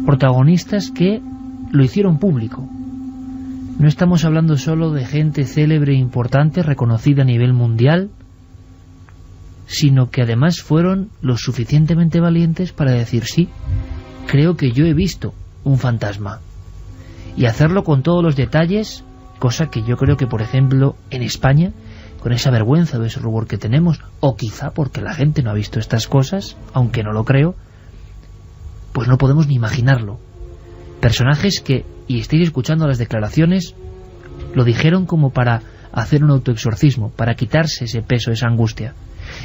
protagonistas que lo hicieron público. No estamos hablando solo de gente célebre e importante, reconocida a nivel mundial, sino que además fueron lo suficientemente valientes para decir: sí, creo que yo he visto un fantasma. Y hacerlo con todos los detalles, cosa que yo creo que, por ejemplo, en España, con esa vergüenza o ese rubor que tenemos, o quizá porque la gente no ha visto estas cosas, aunque no lo creo, pues no podemos ni imaginarlo. Personajes que, y estáis escuchando las declaraciones, lo dijeron como para hacer un autoexorcismo, para quitarse ese peso, esa angustia.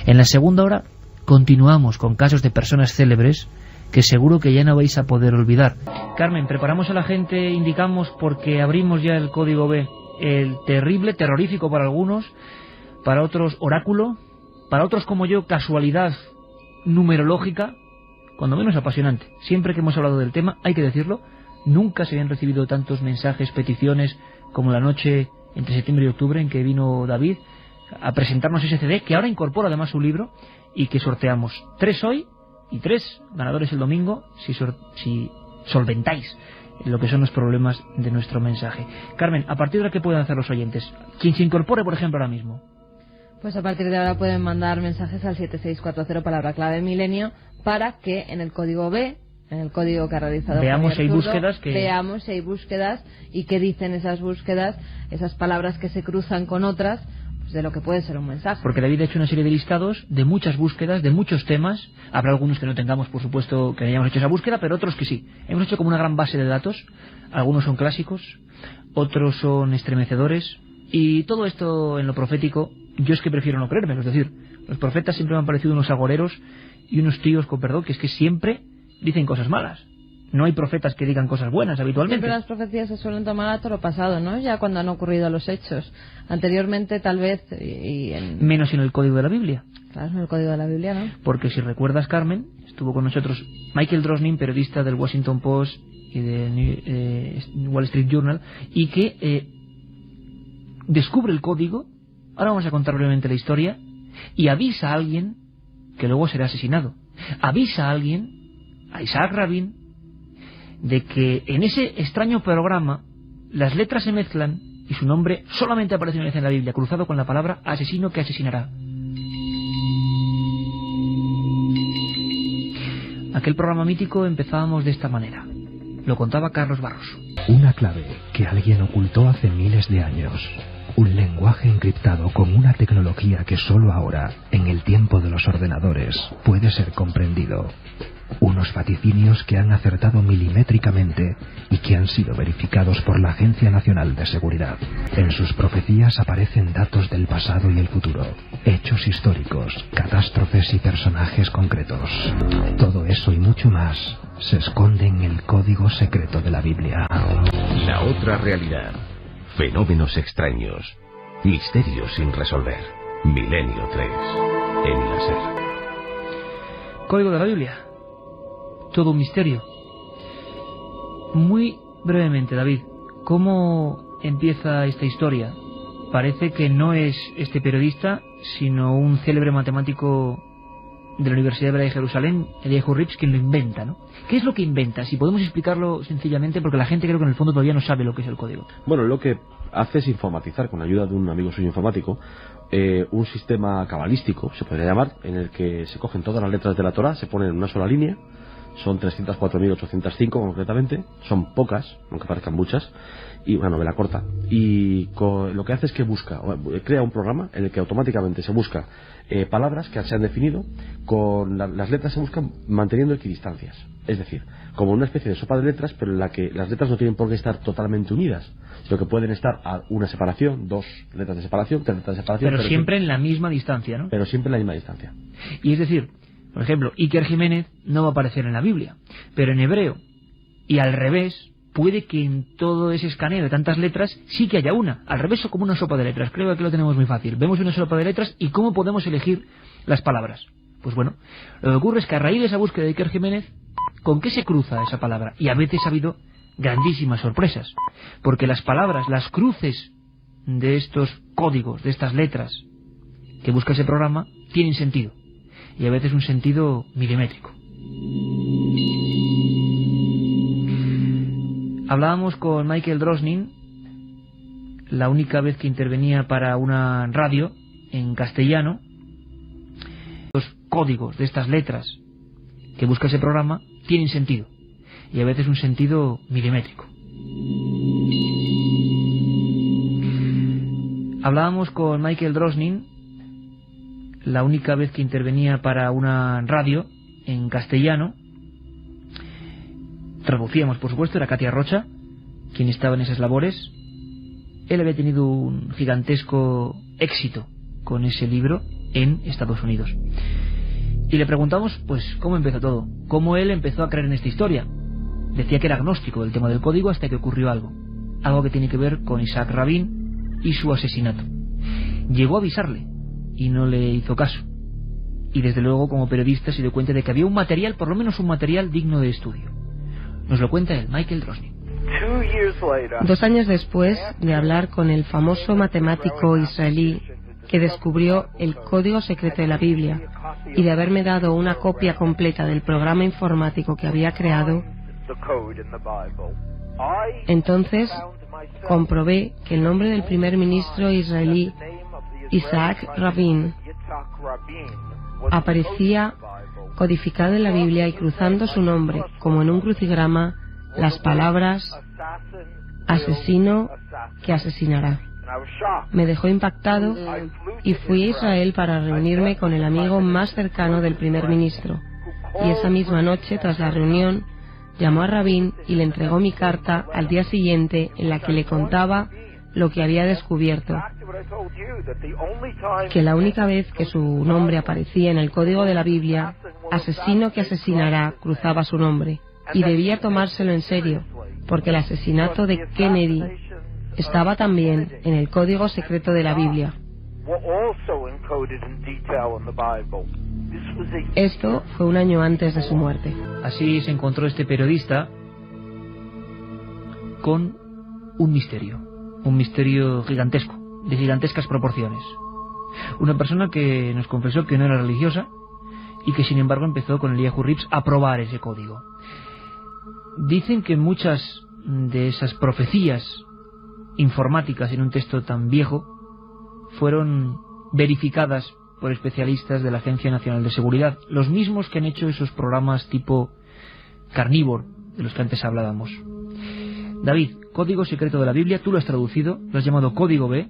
En la segunda hora continuamos con casos de personas célebres que seguro que ya no vais a poder olvidar. Carmen, preparamos a la gente, indicamos, porque abrimos ya el código B, el terrible, terrorífico para algunos, para otros oráculo, para otros como yo casualidad numerológica, cuando menos apasionante. Siempre que hemos hablado del tema, hay que decirlo, nunca se habían recibido tantos mensajes, peticiones, como la noche entre septiembre y octubre en que vino David a presentarnos ese CD, que ahora incorpora además su libro, y que sorteamos 3 hoy y 3 ganadores el domingo, si solventáis lo que son los problemas de nuestro mensaje. Carmen, ¿a partir de ahora qué pueden hacer los oyentes? Quien se incorpore, por ejemplo, ahora mismo.
Pues a partir de ahora pueden mandar mensajes al 7640, palabra clave milenio, para que en el código B en el código que ha realizado
veamos si hay
Javier Zurdo,
búsquedas que...
veamos si hay búsquedas y qué dicen esas búsquedas, esas palabras que se cruzan con otras, pues de lo que puede ser un mensaje.
Porque David ha hecho una serie de listados de muchas búsquedas, de muchos temas. Habrá algunos que no tengamos, por supuesto, que hayamos hecho esa búsqueda, pero otros que sí. Hemos hecho como una gran base de datos. Algunos son clásicos, otros son estremecedores, y todo esto en lo profético yo es que prefiero no creérmelo. Es decir, los profetas siempre me han parecido unos agoreros y unos tíos, con perdón, que es que siempre dicen cosas malas. No hay profetas que digan cosas buenas habitualmente.
Siempre las profecías se suelen tomar a toro pasado, ¿no? Ya cuando han ocurrido los hechos. Anteriormente, tal vez...
Menos en el código de la Biblia.
Claro, en el código de la Biblia, ¿no?
Porque si recuerdas, Carmen, estuvo con nosotros Michael Drosnin, periodista del Washington Post y del Wall Street Journal, y que descubre el código. Ahora vamos a contar brevemente la historia. Y avisa a alguien que luego será asesinado. Avisa a alguien, a Isaac Rabin, de que en ese extraño programa las letras se mezclan y su nombre solamente aparece una vez en la Biblia, cruzado con la palabra asesino que asesinará. Aquel programa mítico empezábamos de esta manera. Lo contaba Carlos Barros.
Una clave que alguien ocultó hace miles de años. Un lenguaje encriptado con una tecnología que solo ahora, en el tiempo de los ordenadores, puede ser comprendido. Unos vaticinios que han acertado milimétricamente y que han sido verificados por la Agencia Nacional de Seguridad. En sus profecías aparecen datos del pasado y el futuro, hechos históricos, catástrofes y personajes concretos. Todo eso y mucho más se esconde en el código secreto de la Biblia.
La otra realidad. Fenómenos extraños. Misterios sin resolver. Milenio 3. En la SER.
Código de la Biblia. Todo un misterio. Muy brevemente, David, ¿cómo empieza esta historia? Parece que no es este periodista, sino un célebre matemático de la Universidad Hebrea de Jerusalén, Eliyahu Rips, quien lo inventa, ¿no? ¿Qué es lo que inventa? Si podemos explicarlo sencillamente, porque la gente creo que en el fondo todavía no sabe lo que es el código.
Bueno, lo que hace es informatizar, con la ayuda de un amigo suyo informático, un sistema cabalístico, se podría llamar, en el que se cogen todas las letras de la Torá, se ponen en una sola línea. Son 304.805 concretamente, son pocas, aunque parezcan muchas, y una novela corta. Y lo que hace es que crea un programa en el que automáticamente se busca palabras que se han definido, con las letras se buscan manteniendo equidistancias. Es decir, como una especie de sopa de letras, pero en la que las letras no tienen por qué estar totalmente unidas, sino que pueden estar a una separación, 2 letras de separación, 3 letras de separación.
Pero siempre en la misma distancia, ¿no?
Pero siempre en la misma distancia.
Y es decir, por ejemplo, Iker Jiménez no va a aparecer en la Biblia, pero en hebreo, y al revés, puede que en todo ese escaneo de tantas letras sí que haya una. Al revés, o como una sopa de letras. Creo que aquí lo tenemos muy fácil. Vemos una sopa de letras y ¿cómo podemos elegir las palabras? Pues bueno, lo que ocurre es que a raíz de esa búsqueda de Iker Jiménez, ¿con qué se cruza esa palabra? Y a veces ha habido grandísimas sorpresas, porque las palabras, las cruces de estos códigos, de estas letras que busca ese programa, tienen sentido. Y a veces un sentido milimétrico. Hablábamos con Michael Drosnin, la única vez que intervenía para una radio en castellano. Los códigos de estas letras que busca ese programa tienen sentido. Y a veces un sentido milimétrico. Hablábamos con Michael Drosnin, la única vez que intervenía para una radio en castellano. Traducíamos, por supuesto, era Katia Rocha quien estaba en esas labores. Él había tenido un gigantesco éxito con ese libro en Estados Unidos. Y le preguntamos, pues, cómo empezó todo, cómo él empezó a creer en esta historia. Decía que era agnóstico del tema del código hasta que ocurrió algo que tiene que ver con Isaac Rabin y su asesinato. Llegó a avisarle y no le hizo caso. Y desde luego, como periodista, se dio cuenta de que había un material, por lo menos un material digno de estudio. Nos lo cuenta él, Michael Drosnin.
2 años después de hablar con el famoso matemático israelí que descubrió el código secreto de la Biblia y de haberme dado una copia completa del programa informático que había creado, entonces comprobé que el nombre del primer ministro israelí, Isaac Rabin, aparecía codificado en la Biblia y cruzando su nombre, como en un crucigrama, las palabras asesino que asesinará. Me dejó impactado y fui a Israel para reunirme con el amigo más cercano del primer ministro. Y esa misma noche, tras la reunión, llamó a Rabin y le entregó mi carta al día siguiente en la que le contaba lo que había descubierto, que la única vez que su nombre aparecía en el código de la Biblia, asesino que asesinará cruzaba su nombre, y debía tomárselo en serio, porque el asesinato de Kennedy estaba también en el código secreto de la Biblia. Esto fue un año antes de su muerte.
Así se encontró este periodista con un misterio gigantesco, de gigantescas proporciones. Una persona que nos confesó que no era religiosa y que sin embargo empezó con Eliyahu Rips a probar ese código. Dicen que muchas de esas profecías informáticas en un texto tan viejo fueron verificadas por especialistas de la Agencia Nacional de Seguridad, los mismos que han hecho esos programas tipo Carnívoro, de los que antes hablábamos. David, código secreto de la Biblia, tú lo has traducido, lo has llamado código B,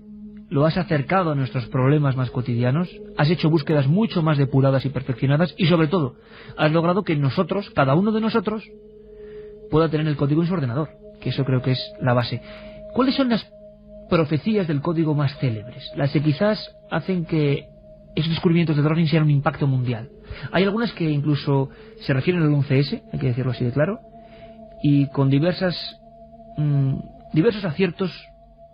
lo has acercado a nuestros problemas más cotidianos, has hecho búsquedas mucho más depuradas y perfeccionadas y sobre todo has logrado que nosotros, cada uno de nosotros, pueda tener el código en su ordenador, que eso creo que es la base. ¿Cuáles son las profecías del código más célebres? Las que quizás hacen que esos descubrimientos de Drosnin sean un impacto mundial. Hay algunas que incluso se refieren al 11S, hay que decirlo así de claro, y con diversos aciertos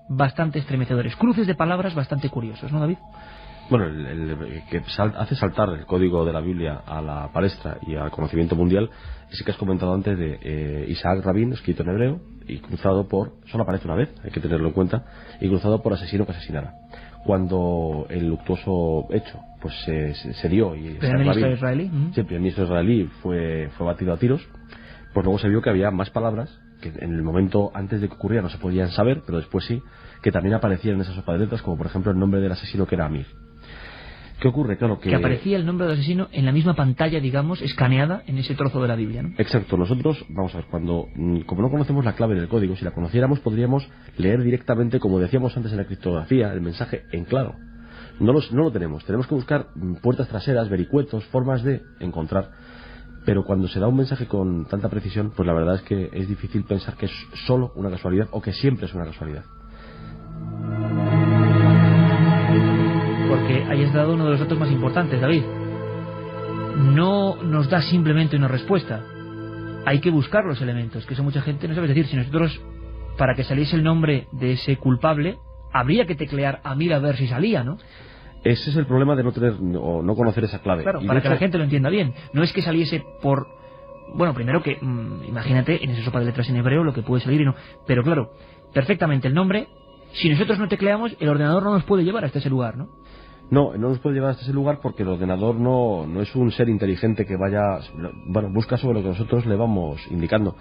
bastante estremecedores, cruces de palabras bastante curiosos, ¿no, David?
Bueno, el que hace saltar el código de la Biblia a la palestra y al conocimiento mundial es el que has comentado antes de Isaac Rabin, escrito en hebreo y cruzado por, solo aparece una vez, hay que tenerlo en cuenta, y cruzado por asesino que asesinara. Cuando el luctuoso hecho pues se dio y
el ministro israelí,
siempre el ministro israelí fue batido a tiros, pues luego se vio que había más palabras que en el momento antes de que ocurriera no se podían saber, pero después sí, que también aparecían en esas sopa de letras, como por ejemplo el nombre del asesino, que era Amir. ¿Qué ocurre? Claro que
aparecía el nombre del asesino en la misma pantalla, digamos, escaneada en ese trozo de la Biblia, ¿no?
Exacto. Nosotros, vamos a ver, como no conocemos la clave del código, si la conociéramos podríamos leer directamente, como decíamos antes en la criptografía, el mensaje en claro. No lo tenemos. Tenemos que buscar puertas traseras, vericuetos, formas de encontrar. Pero cuando se da un mensaje con tanta precisión, pues la verdad es que es difícil pensar que es solo una casualidad o que siempre es una casualidad.
Porque hayas dado uno de los datos más importantes, David. No nos da simplemente una respuesta. Hay que buscar los elementos, que eso mucha gente no sabe. Es decir, si nosotros, para que saliese el nombre de ese culpable, habría que teclear Amir a ver si salía, ¿no?
Ese es el problema de no tener o no conocer esa clave.
Claro, para que la gente lo entienda bien. No es que saliese por... Bueno, primero que, imagínate, en esa sopa de letras en hebreo lo que puede salir y no... Pero claro, perfectamente el nombre, si nosotros no tecleamos, el ordenador no nos puede llevar hasta ese lugar, ¿no?
No nos puede llevar hasta ese lugar porque el ordenador no es un ser inteligente que vaya... Bueno, busca sobre lo que nosotros le vamos indicando.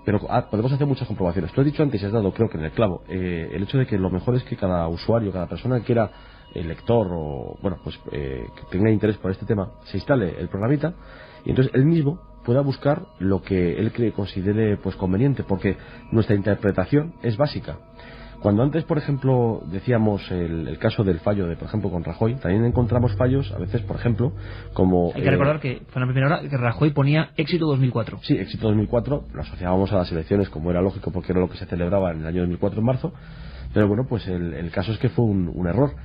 Pero podemos hacer muchas comprobaciones. Tú has dicho antes y has dado, creo que en el clavo, el hecho de que lo mejor es que cada usuario, cada persona que quiera, el lector o, bueno, pues que tenga interés por este tema, se instale el programita y entonces él mismo pueda buscar lo que él considere pues conveniente, porque nuestra interpretación es básica. Cuando antes, por ejemplo, decíamos el caso del fallo de, por ejemplo, con Rajoy, también encontramos fallos, a veces, por ejemplo, como...
Hay que recordar que fue en la primera hora que Rajoy ponía éxito 2004.
Sí, éxito 2004, lo asociábamos a las elecciones, como era lógico, porque era lo que se celebraba en el año 2004, en marzo, pero bueno, pues el caso es que fue un error.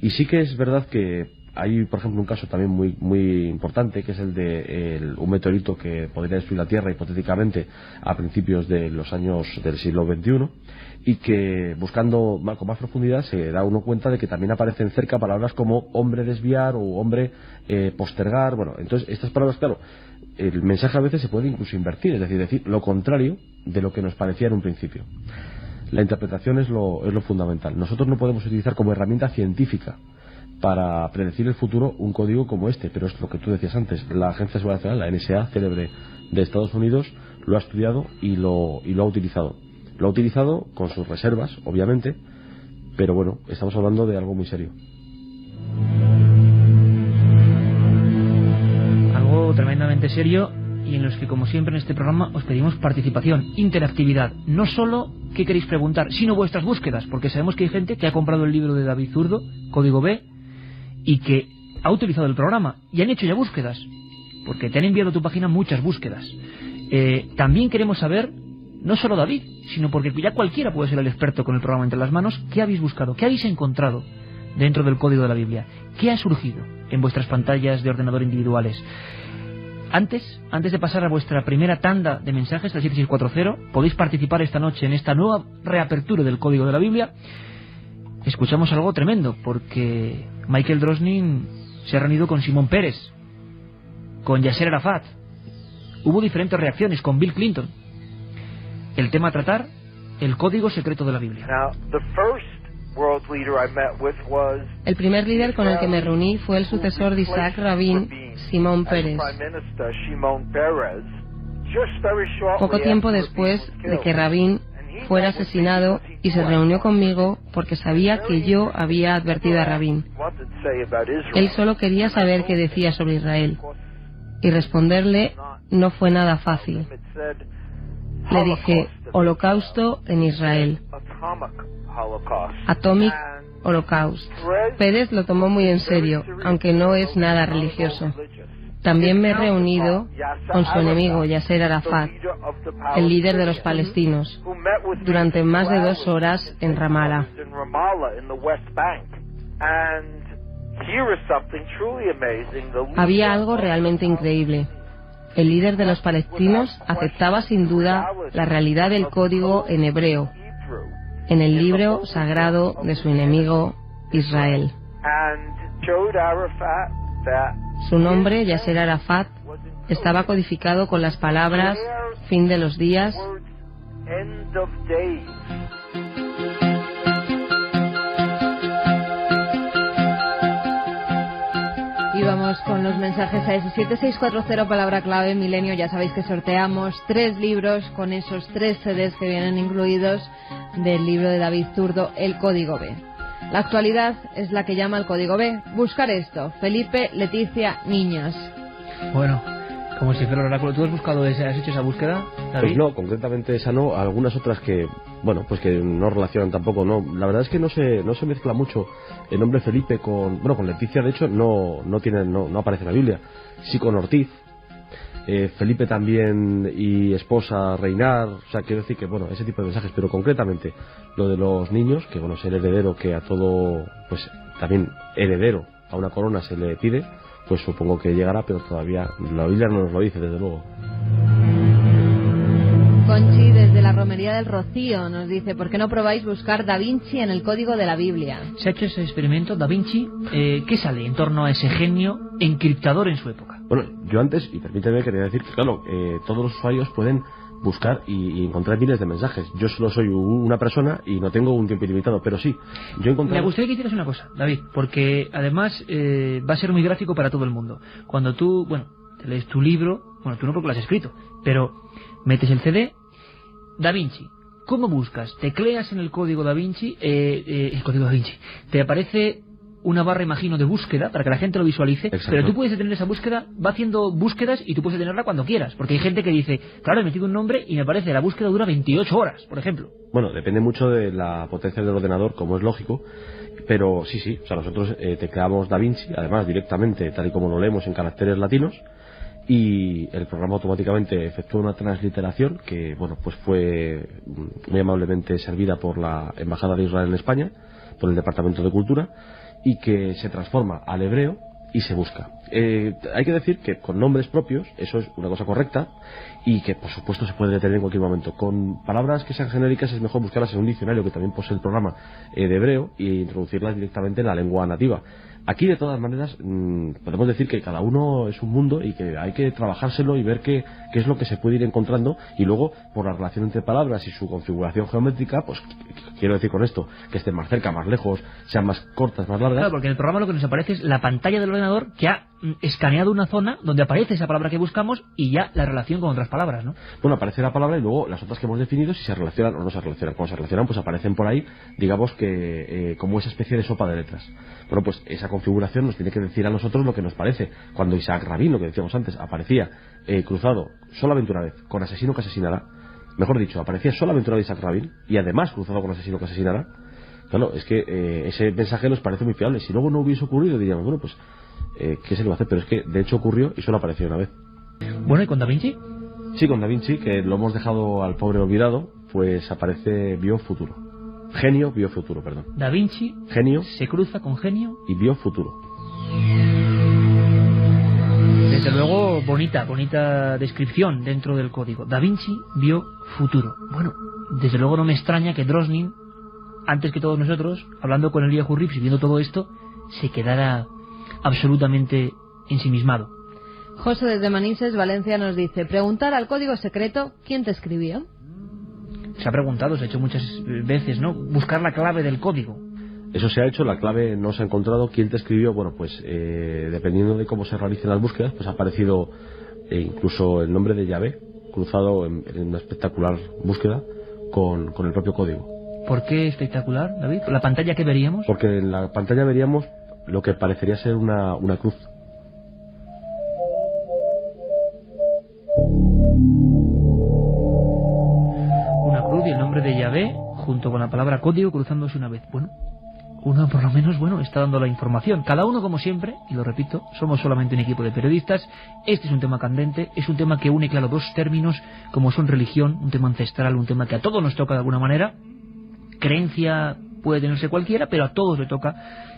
Y sí que es verdad que hay, por ejemplo, un caso también muy importante, que es el de un meteorito que podría destruir la Tierra hipotéticamente a principios de los años del siglo XXI, y que buscando con más profundidad se da uno cuenta de que también aparecen cerca palabras como hombre desviar o hombre postergar. Bueno, entonces estas palabras, claro, el mensaje a veces se puede incluso invertir, es decir lo contrario de lo que nos parecía en un principio. La interpretación es lo fundamental. Nosotros no podemos utilizar como herramienta científica para predecir el futuro un código como este, pero es lo que tú decías antes. La Agencia de Seguridad Nacional, la NSA, célebre de Estados Unidos, lo ha estudiado y lo ha utilizado. Lo ha utilizado con sus reservas, obviamente, pero bueno, estamos hablando de algo muy serio.
Algo algo tremendamente serio y en los que, como siempre en este programa, os pedimos participación, interactividad. No solo qué queréis preguntar, sino vuestras búsquedas, porque sabemos que hay gente que ha comprado el libro de David Zurdo, Código B, y que ha utilizado el programa y han hecho ya búsquedas, porque te han enviado a tu página muchas búsquedas. También queremos saber, no solo David, sino porque ya cualquiera puede ser el experto con el programa entre las manos, qué habéis buscado, qué habéis encontrado dentro del código de la Biblia, qué ha surgido en vuestras pantallas de ordenador individuales. Antes de pasar a vuestra primera tanda de mensajes al 7640, podéis participar esta noche en esta nueva reapertura del Código de la Biblia. Escuchamos algo tremendo, porque Michael Drosnin se ha reunido con Simón Peres, con Yasser Arafat. Hubo diferentes reacciones con Bill Clinton. El tema a tratar, el código secreto de la Biblia.
El primer líder con el que me reuní fue el sucesor de Isaac Rabin, Simón Peres. Poco tiempo después de que Rabin fuera asesinado, y se reunió conmigo porque sabía que yo había advertido a Rabin. Él solo quería saber qué decía sobre Israel, y responderle no fue nada fácil. Le dije, Holocausto en Israel. Atomic Holocaust. Pérez lo tomó muy en serio, aunque no es nada religioso. También me he reunido con su enemigo Yasser Arafat, el líder de los palestinos, durante más de 2 horas en Ramallah. Había algo realmente increíble. El líder de los palestinos aceptaba sin duda la realidad del código en hebreo, en el libro sagrado de su enemigo Israel. Su nombre, Yasser Arafat, estaba codificado con las palabras fin de los días.
Y vamos con los mensajes a ese 7640, palabra clave, Milenio. Ya sabéis que sorteamos 3 libros con esos 3 CDs que vienen incluidos del libro de David Zurdo, El Código B. La actualidad es la que llama al Código B. Buscar esto. Felipe, Leticia, niños.
Bueno, como si fuera el oráculo. ¿Tú has buscado esa, has hecho esa búsqueda, David?
Pues no, concretamente esa no. Algunas otras que, bueno, pues que no relacionan tampoco, no. La verdad es que no se mezcla mucho el nombre Felipe con, bueno, con Leticia. De hecho, no aparece en la Biblia. Sí con Ortiz. Felipe también y esposa Reinar, o sea, quiero decir que, bueno, ese tipo de mensajes, pero concretamente lo de los niños, que bueno, es el heredero que a todo, pues también heredero a una corona se le pide, pues supongo que llegará, pero todavía la Biblia no nos lo dice, desde luego.
Conchi, desde la Romería del Rocío, nos dice, ¿por qué no probáis buscar Da Vinci en el Código de la Biblia?
Se ha hecho ese experimento, Da Vinci. ¿Qué sale en torno a ese genio encriptador en su época?
Bueno, yo antes, y permíteme, quería decir que, claro, todos los usuarios pueden buscar y encontrar miles de mensajes. Yo solo soy una persona y no tengo un tiempo ilimitado, pero sí, yo encontré...
Me gustaría que hicieras una cosa, David, porque además va a ser muy gráfico para todo el mundo. Cuando tú, bueno, te lees tu libro, bueno, tú no porque lo has escrito, pero metes el CD, Da Vinci. ¿Cómo buscas? Tecleas en el código Da Vinci, el código Da Vinci, te aparece una barra, imagino, de búsqueda para que la gente lo visualice. Exacto. Pero tú puedes detener esa búsqueda, va haciendo búsquedas y tú puedes detenerla cuando quieras, porque hay gente que dice, claro, he metido un nombre y me parece la búsqueda dura 28 horas, por ejemplo. Bueno, depende mucho de la potencia del ordenador, como es lógico, pero sí, o sea, nosotros tecleamos Da Vinci, además directamente, tal y como lo leemos en caracteres latinos, y el programa automáticamente efectúa una transliteración que, bueno, pues fue muy amablemente servida por la Embajada de Israel en España, por el Departamento de Cultura, y que se transforma al hebreo y se busca. Hay que decir que con nombres propios, eso es una cosa correcta, y que por supuesto se puede detener en cualquier momento. Con palabras que sean genéricas es mejor buscarlas en un diccionario que también posee el programa de hebreo e introducirlas directamente en la lengua nativa. Aquí, de todas maneras, podemos decir que cada uno es un mundo y que hay que trabajárselo y ver qué es lo que se puede ir encontrando, y luego, por la relación entre palabras y su configuración geométrica, pues quiero decir con esto, que estén más cerca, más lejos, sean más cortas, más largas. Claro, porque en el programa lo que nos aparece es la pantalla del ordenador que ha escaneado una zona donde aparece esa palabra que buscamos y ya la relación con otras palabras, ¿no?
Bueno, aparece la palabra y luego las otras que hemos definido, si se relacionan o no se relacionan. Cuando se relacionan, pues aparecen por ahí, digamos que como esa especie de sopa de letras. Bueno, pues esa configuración nos tiene que decir a nosotros lo que nos parece. Cuando Isaac Rabin, lo que decíamos antes, aparecía cruzado solamente una vez con asesino que asesinará, mejor dicho, aparecía solamente una vez Isaac Rabin y además cruzado con asesino que asesinará. Claro, es que ese mensaje nos parece muy fiable. Si luego no hubiese ocurrido, diríamos, bueno, pues, ¿qué se le va a hacer? Pero es que, de hecho, ocurrió y solo apareció una vez.
Bueno, ¿y con Da Vinci?
Sí, con Da Vinci, que lo hemos dejado al pobre olvidado, pues aparece vio futuro. Genio, vio futuro, perdón.
Da Vinci,
genio,
se cruza con genio
y vio futuro.
Desde luego, bonita descripción dentro del código. Da Vinci vio futuro. Bueno, desde luego no me extraña que Drosnin, antes que todos nosotros, hablando con Elia Hurrips y viendo todo esto, se quedara absolutamente ensimismado.
José desde Manises, Valencia, nos dice: preguntar al código secreto quién te escribió.
Se ha preguntado, se ha hecho muchas veces, ¿no? Buscar la clave del código.
Eso se ha hecho, la clave no se ha encontrado. ¿Quién te escribió? Bueno, pues dependiendo de cómo se realicen las búsquedas, pues ha aparecido incluso el nombre de Yahvé cruzado en una espectacular búsqueda con el propio código.
¿Por qué espectacular, David? ¿La pantalla que veríamos?
Porque en la pantalla veríamos lo que parecería ser una cruz.
Una cruz y el nombre de Yahvé junto con la palabra código cruzándose una vez. Bueno, uno por lo menos, está dando la información. Cada uno, como siempre, y lo repito, somos solamente un equipo de periodistas. Este es un tema candente, es un tema que une, claro, dos términos como son religión, un tema ancestral, un tema que a todos nos toca de alguna manera. Creencia puede tenerse cualquiera, pero a todos le toca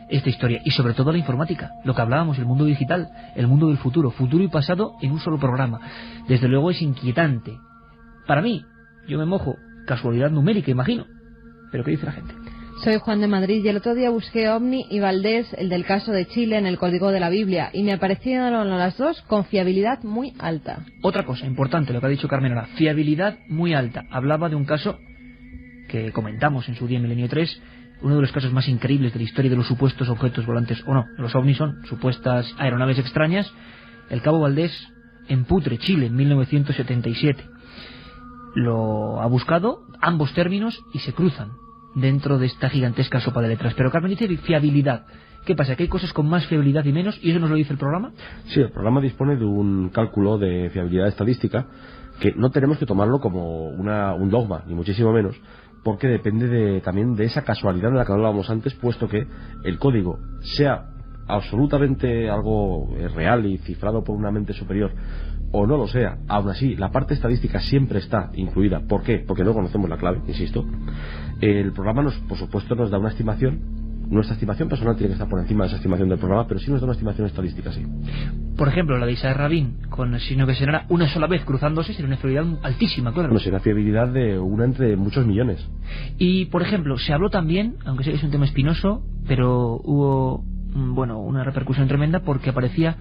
esta historia. Y sobre todo la informática, lo que hablábamos, el mundo digital, el mundo del futuro y pasado en un solo programa. Desde luego es inquietante. Para mí, yo me mojo, casualidad numérica, imagino. Pero ¿qué dice la gente?
Soy Juan de Madrid y el otro día busqué OVNI y Valdés, el del caso de Chile, en el código de la Biblia, y me aparecieron las dos con fiabilidad muy alta.
Otra cosa importante, lo que ha dicho Carmen ahora, fiabilidad muy alta. Hablaba de un caso que comentamos en su día en Milenio 3, uno de los casos más increíbles de la historia de los supuestos objetos volantes, o no, los ovnis son supuestas aeronaves extrañas, el Cabo Valdés en Putre, Chile, en 1977. Lo ha buscado, ambos términos, y se cruzan dentro de esta gigantesca sopa de letras. Pero Carmen dice fiabilidad. ¿Qué pasa? ¿Que hay cosas con más fiabilidad y menos? ¿Y eso nos lo dice el programa? Sí,
el programa dispone de un cálculo de fiabilidad estadística que no tenemos que tomarlo como un dogma, ni muchísimo menos, porque depende también de esa casualidad de la que hablábamos antes, puesto que el código sea absolutamente algo real y cifrado por una mente superior, o no lo sea, aún así la parte estadística siempre está incluida. ¿Por qué? Porque no conocemos la clave, insisto. El programa por supuesto nos da una estimación. Nuestra estimación personal tiene que estar por encima de esa estimación del programa, pero sí nos da una estimación estadística, sí.
Por ejemplo, la de Isaac Rabin, con el signo que se hará una sola vez cruzándose, sería una fiabilidad altísima, claro.
No, sería una fiabilidad de una entre muchos millones.
Y, por ejemplo, se habló también, aunque sé que es un tema espinoso, pero hubo, una repercusión tremenda porque aparecía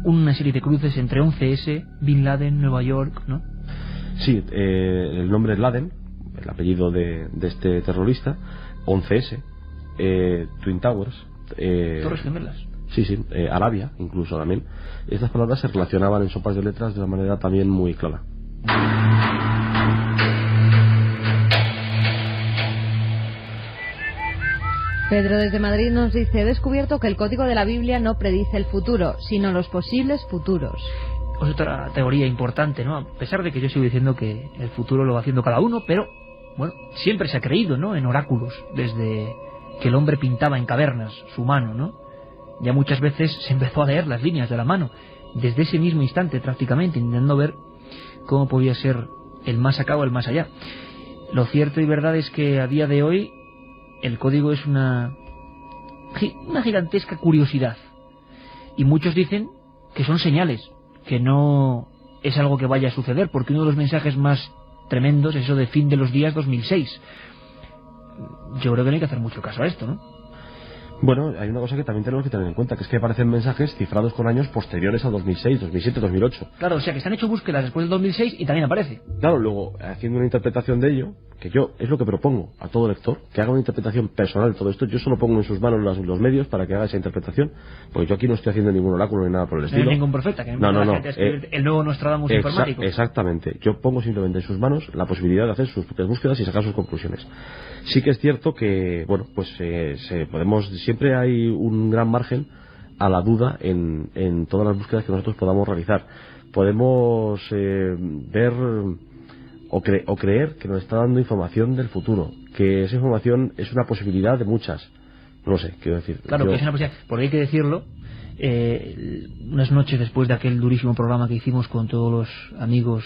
una serie de cruces entre 11S, Bin Laden, Nueva York, ¿no?
Sí, el nombre es Laden, el apellido de este terrorista, 11S. Twin Towers,
Torres Gemelas.
Sí, Arabia, incluso también. Estas palabras se relacionaban en sopas de letras de una manera también muy clara.
Pedro desde Madrid nos dice: he descubierto que el código de la Biblia no predice el futuro, sino los posibles futuros.
Es otra teoría importante, ¿no? A pesar de que yo sigo diciendo que el futuro lo va haciendo cada uno, pero, siempre se ha creído, ¿no?, en oráculos, desde que el hombre pintaba en cavernas su mano, ¿no? Ya muchas veces se empezó a leer las líneas de la mano, desde ese mismo instante prácticamente, intentando ver cómo podía ser el más acá o el más allá. Lo cierto y verdad es que a día de hoy el código es una gigantesca curiosidad. Y muchos dicen que son señales, que no es algo que vaya a suceder, porque uno de los mensajes más tremendos es eso de fin de los días 2006. Yo creo que no hay que hacer mucho caso a esto, ¿no?
Bueno, hay una cosa que también tenemos que tener en cuenta, que es que aparecen mensajes cifrados con años posteriores a 2006, 2007, 2008.
Claro, o sea que se han hecho búsquedas después del 2006 y también aparece.
Claro, luego, haciendo una interpretación de ello, que yo es lo que propongo a todo lector, que haga una interpretación personal de todo esto. Yo solo pongo en sus manos los medios para que haga esa interpretación, porque yo aquí no estoy haciendo ningún oráculo ni nada por el estilo.
No hay ningún profeta, que
no.
El nuevo Nostradamus informático.
Exactamente. Yo pongo simplemente en sus manos la posibilidad de hacer sus propias búsquedas y sacar sus conclusiones. Sí que es cierto que, bueno, pues siempre hay un gran margen a la duda en todas las búsquedas que nosotros podamos realizar. Podemos ver o creer que nos está dando información del futuro, que esa información es una posibilidad de muchas. No sé, quiero decir.
Claro, que es una posibilidad, porque hay que decirlo. Unas noches después de aquel durísimo programa que hicimos con todos los amigos,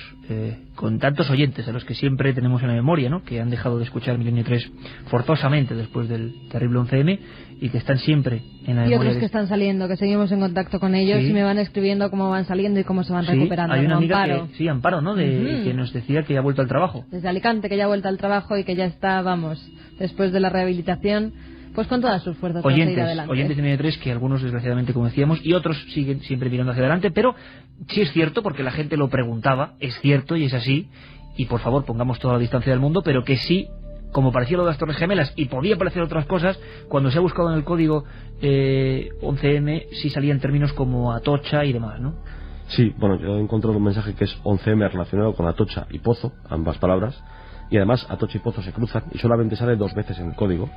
con tantos oyentes a los que siempre tenemos en la memoria, ¿no?, que han dejado de escuchar Milenio 3 forzosamente después del terrible 11M y que están siempre en la memoria.
Y otros que están saliendo, que seguimos en contacto con ellos, sí, y me van escribiendo cómo van saliendo y cómo se van recuperando.
Hay una amiga
Amparo.
Amparo, ¿no?, que nos decía que ya ha vuelto al trabajo.
Desde Alicante, que ya ha vuelto al trabajo y que ya está, después de la rehabilitación, pues con todas sus fuerzas para seguir adelante.
Oyentes de Milenio 3, que algunos desgraciadamente, como decíamos, y otros siguen siempre mirando hacia adelante, pero sí es cierto, porque la gente lo preguntaba, es cierto y es así, y por favor pongamos toda la distancia del mundo, pero que sí, como parecía lo de las Torres Gemelas, y podía parecer otras cosas, cuando se ha buscado en el código 11M, sí salían términos como Atocha y demás, ¿no?
Sí, bueno, yo he encontrado un mensaje que es 11M relacionado con Atocha y Pozo, ambas palabras, y además Atocha y Pozo se cruzan, y solamente sale 2 veces en el código.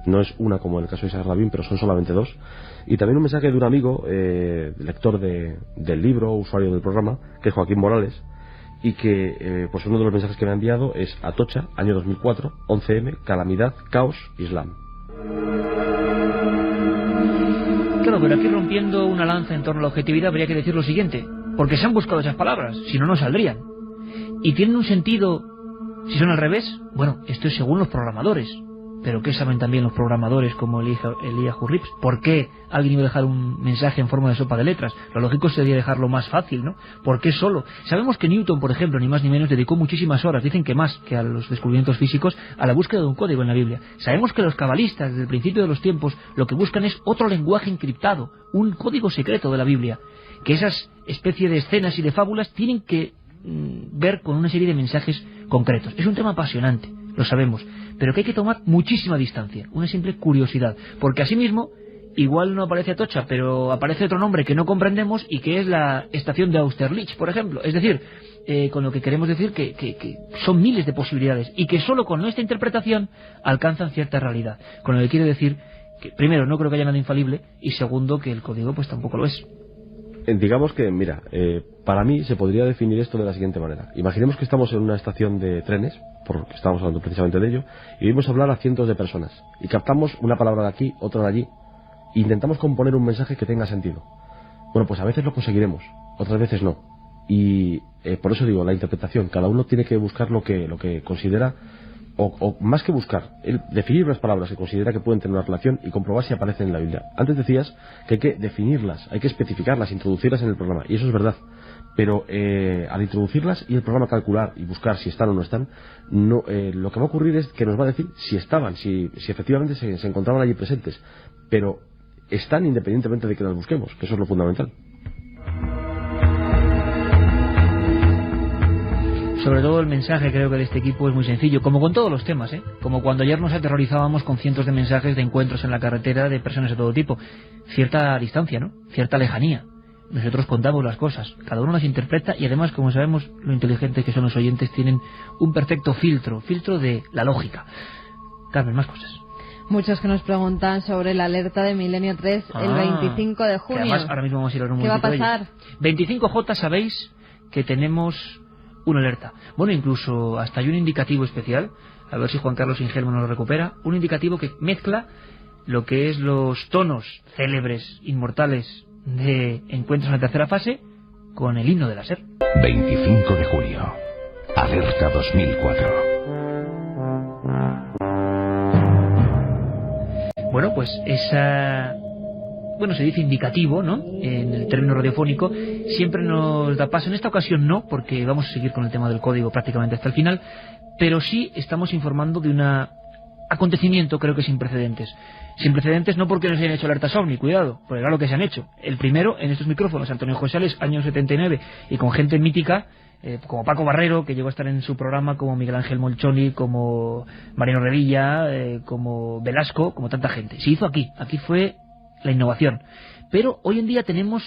No es una como en el caso de Isaac Rabin, pero son solamente 2. Y también un mensaje de un amigo, lector del libro, usuario del programa, que es Joaquín Morales, y que pues uno de los mensajes que me ha enviado es Atocha, año 2004, 11M, calamidad, caos, Islam.
Claro, pero aquí rompiendo una lanza en torno a la objetividad habría que decir lo siguiente, porque se han buscado esas palabras, si no, no saldrían. Y tienen un sentido, si son al revés, bueno, esto es según los programadores. Pero ¿qué saben también los programadores como Eliyahu Rips? ¿Por qué alguien iba a dejar un mensaje en forma de sopa de letras? Lo lógico sería dejarlo más fácil, ¿no? ¿Por qué solo? Sabemos que Newton, por ejemplo, ni más ni menos, dedicó muchísimas horas, dicen que más que a los descubrimientos físicos, a la búsqueda de un código en la Biblia. Sabemos que los cabalistas, desde el principio de los tiempos, lo que buscan es otro lenguaje encriptado, un código secreto de la Biblia. Que esas especies de escenas y de fábulas tienen que ver con una serie de mensajes concretos. Es un tema apasionante, lo sabemos, pero que hay que tomar muchísima distancia, una simple curiosidad, porque asimismo igual no aparece Atocha, pero aparece otro nombre que no comprendemos y que es la estación de Austerlitz, por ejemplo. Es decir, con lo que queremos decir que son miles de posibilidades y que solo con nuestra interpretación alcanzan cierta realidad, con lo que quiere decir que primero no creo que haya nada infalible y segundo que el código pues tampoco lo es.
Digamos que, mira, para mí se podría definir esto de la siguiente manera. Imaginemos que estamos en una estación de trenes, porque estamos hablando precisamente de ello, y oímos hablar a cientos de personas, y captamos una palabra de aquí, otra de allí, e intentamos componer un mensaje que tenga sentido. Bueno, pues a veces lo conseguiremos, otras veces no. Y por eso digo, la interpretación, cada uno tiene que buscar lo que considera, o más que buscar, definir las palabras que considera que pueden tener una relación y comprobar si aparecen en la Biblia. Antes decías que hay que definirlas, hay que especificarlas, introducirlas en el programa, y eso es verdad. Pero al introducirlas y el programa calcular y buscar si están o no están, lo que va a ocurrir es que nos va a decir si estaban, si efectivamente se encontraban allí presentes. Pero están independientemente de que las busquemos, que eso es lo fundamental.
Sobre todo el mensaje creo que de este equipo es muy sencillo, como con todos los temas, como cuando ayer nos aterrorizábamos con cientos de mensajes de encuentros en la carretera de personas de todo tipo. Cierta distancia, ¿no? Cierta lejanía. Nosotros contamos las cosas, cada uno las interpreta y además, como sabemos, lo inteligentes que son los oyentes tienen un perfecto filtro de la lógica. Carmen, más cosas.
Muchos que nos preguntan sobre la alerta de Milenio 3 el 25 de junio.
Además, ahora mismo vamos a ir a un
¿qué va a pasar?
25J, sabéis que tenemos una alerta. Bueno, incluso hasta hay un indicativo especial, a ver si Juan Carlos Ingelmo nos lo recupera, un indicativo que mezcla lo que es los tonos célebres, inmortales de Encuentros en la tercera fase con el himno de la SER.
25 de junio, alerta 2004.
Bueno, pues se dice indicativo, ¿no?, en el término radiofónico, siempre nos da paso. En esta ocasión no, porque vamos a seguir con el tema del código prácticamente hasta el final, pero sí estamos informando de una acontecimiento creo que sin precedentes. Sin precedentes no porque no se hayan hecho alertas OVNI, cuidado, porque claro que se han hecho. El primero en estos micrófonos, Antonio Josales, año 79, y con gente mítica como Paco Barrero, que llegó a estar en su programa, como Miguel Ángel Molchoni, como Mariano Revilla, como Velasco, como tanta gente. Se hizo aquí fue la innovación. Pero hoy en día tenemos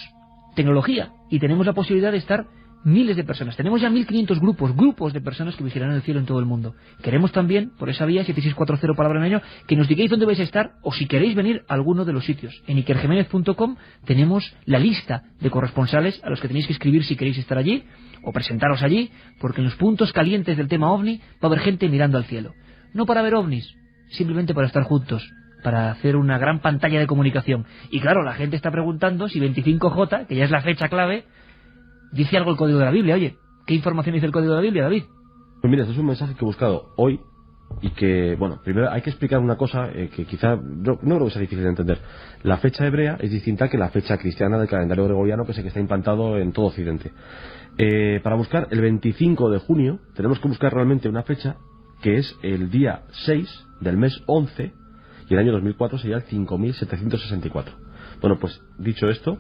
tecnología y tenemos la posibilidad de estar miles de personas. Tenemos ya 1.500 grupos de personas que vigilarán el cielo en todo el mundo. Queremos también, por esa vía, 7640 palabra en año, que nos digáis dónde vais a estar o si queréis venir a alguno de los sitios. En ikerjimenez.com tenemos la lista de corresponsales a los que tenéis que escribir si queréis estar allí o presentaros allí, porque en los puntos calientes del tema OVNI va a haber gente mirando al cielo. No para ver OVNIs, simplemente para estar juntos, para hacer una gran pantalla de comunicación. Y claro, la gente está preguntando si 25J, que ya es la fecha clave, dice algo el código de la Biblia. Oye, ¿qué información dice el código de la Biblia, David?
Pues mira, este es un mensaje que he buscado hoy y que, bueno, primero hay que explicar una cosa que quizá no creo que sea difícil de entender. La fecha hebrea es distinta que la fecha cristiana del calendario gregoriano, que es el que está implantado en todo Occidente. Para buscar el 25 de junio tenemos que buscar realmente una fecha que es el día 6 del mes 11 y el año 2004 sería el 5764. Bueno, pues dicho esto,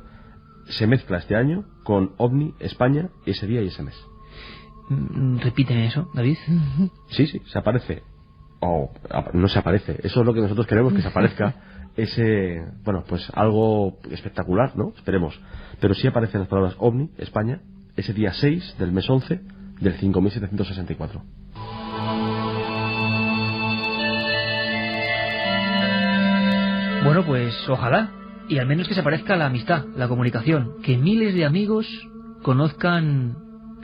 se mezcla este año con OVNI, España, ese día y ese mes.
Repíteme eso, David.
Sí, se aparece. No se aparece. Eso es lo que nosotros queremos, que se aparezca ese, bueno, pues algo espectacular, ¿no? Esperemos. Pero sí aparecen las palabras OVNI, España, ese día 6 del mes 11 del 5764.
Bueno, pues ojalá. Y al menos que se aparezca la amistad, la comunicación, que miles de amigos conozcan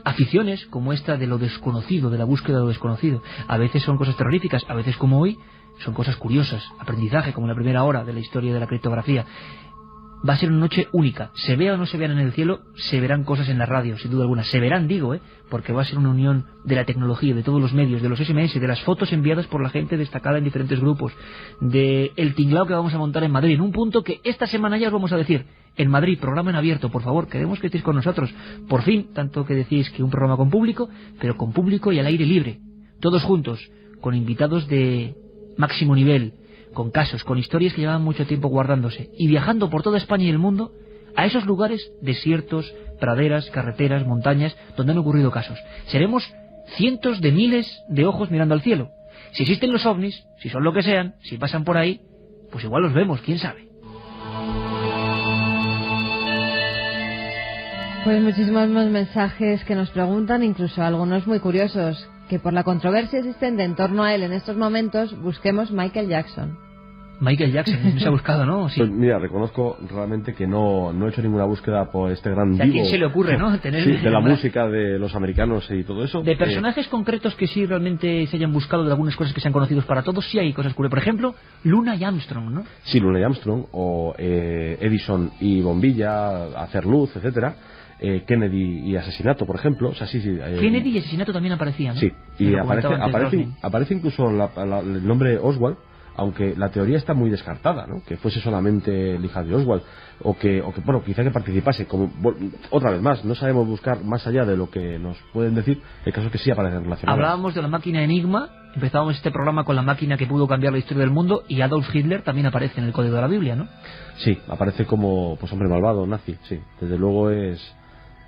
aficiones como esta de lo desconocido, de la búsqueda de lo desconocido. A veces son cosas terroríficas, a veces como hoy son cosas curiosas, aprendizaje como la primera hora de la historia de la criptografía. Va a ser una noche única, se vea o no se vean en el cielo, se verán cosas en la radio, sin duda alguna, se verán, digo, porque va a ser una unión de la tecnología, de todos los medios, de los SMS, de las fotos enviadas por la gente destacada en diferentes grupos, de el tinglao que vamos a montar en Madrid, en un punto que esta semana ya os vamos a decir, en Madrid, programa en abierto, por favor, queremos que estéis con nosotros, por fin, tanto que decís que un programa con público, pero con público y al aire libre, todos juntos, con invitados de máximo nivel, con casos, con historias que llevaban mucho tiempo guardándose, y viajando por toda España y el mundo a esos lugares desiertos, praderas, carreteras, montañas, donde han ocurrido casos. Seremos cientos de miles de ojos mirando al cielo. Si existen los ovnis, si son lo que sean, si pasan por ahí, pues igual los vemos, quién sabe.
Pues muchísimos más mensajes que nos preguntan, incluso algunos muy curiosos, que por la controversia existente en torno a él en estos momentos, busquemos Michael Jackson.
Michael Jackson, se ha buscado, ¿no? Sí.
Pues mira, reconozco realmente que no he hecho ninguna búsqueda por este gran divo.
¿A quién se le ocurre, no? Tener
de la música de los americanos y todo eso.
De personajes concretos que sí realmente se hayan buscado, de algunas cosas que sean conocidos para todos, sí hay cosas curiosas. Por ejemplo, Luna y Armstrong, ¿no?
Sí, Luna y Armstrong, o Edison y bombilla, hacer luz, etcétera. Kennedy y asesinato, por ejemplo. O sea, sí,
Kennedy y asesinato también aparecían, ¿no?
Sí, y aparece incluso el nombre Oswald, aunque la teoría está muy descartada, ¿no? Que fuese solamente el hija de Oswald, o que bueno, quizá que participase, como otra vez más, no sabemos buscar más allá de lo que nos pueden decir, el caso es que sí aparecen relacionados.
Hablábamos de la máquina Enigma, empezábamos este programa con la máquina que pudo cambiar la historia del mundo, y Adolf Hitler también aparece en el código de la Biblia, ¿no?
Sí, aparece como pues hombre malvado, nazi, sí, desde luego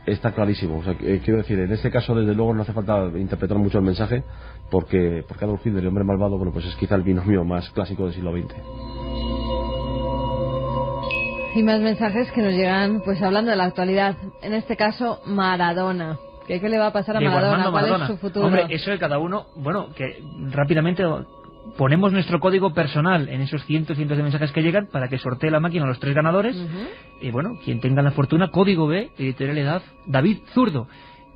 está clarísimo. O sea, quiero decir, en este caso desde luego no hace falta interpretar mucho el mensaje, porque Adolf Hitler, el hombre malvado, bueno, pues es quizá el binomio más clásico del siglo XX.
Y más mensajes que nos llegan, pues hablando de la actualidad, en este caso Maradona. ¿Qué le va a pasar a Maradona? ¿Cuál es su futuro?
Hombre, eso de cada uno, bueno, que rápidamente ponemos nuestro código personal en esos cientos de mensajes que llegan para que sortee la máquina a los 3 ganadores. Y bueno, quien tenga la fortuna, código B, editorial Edad, David Zurdo.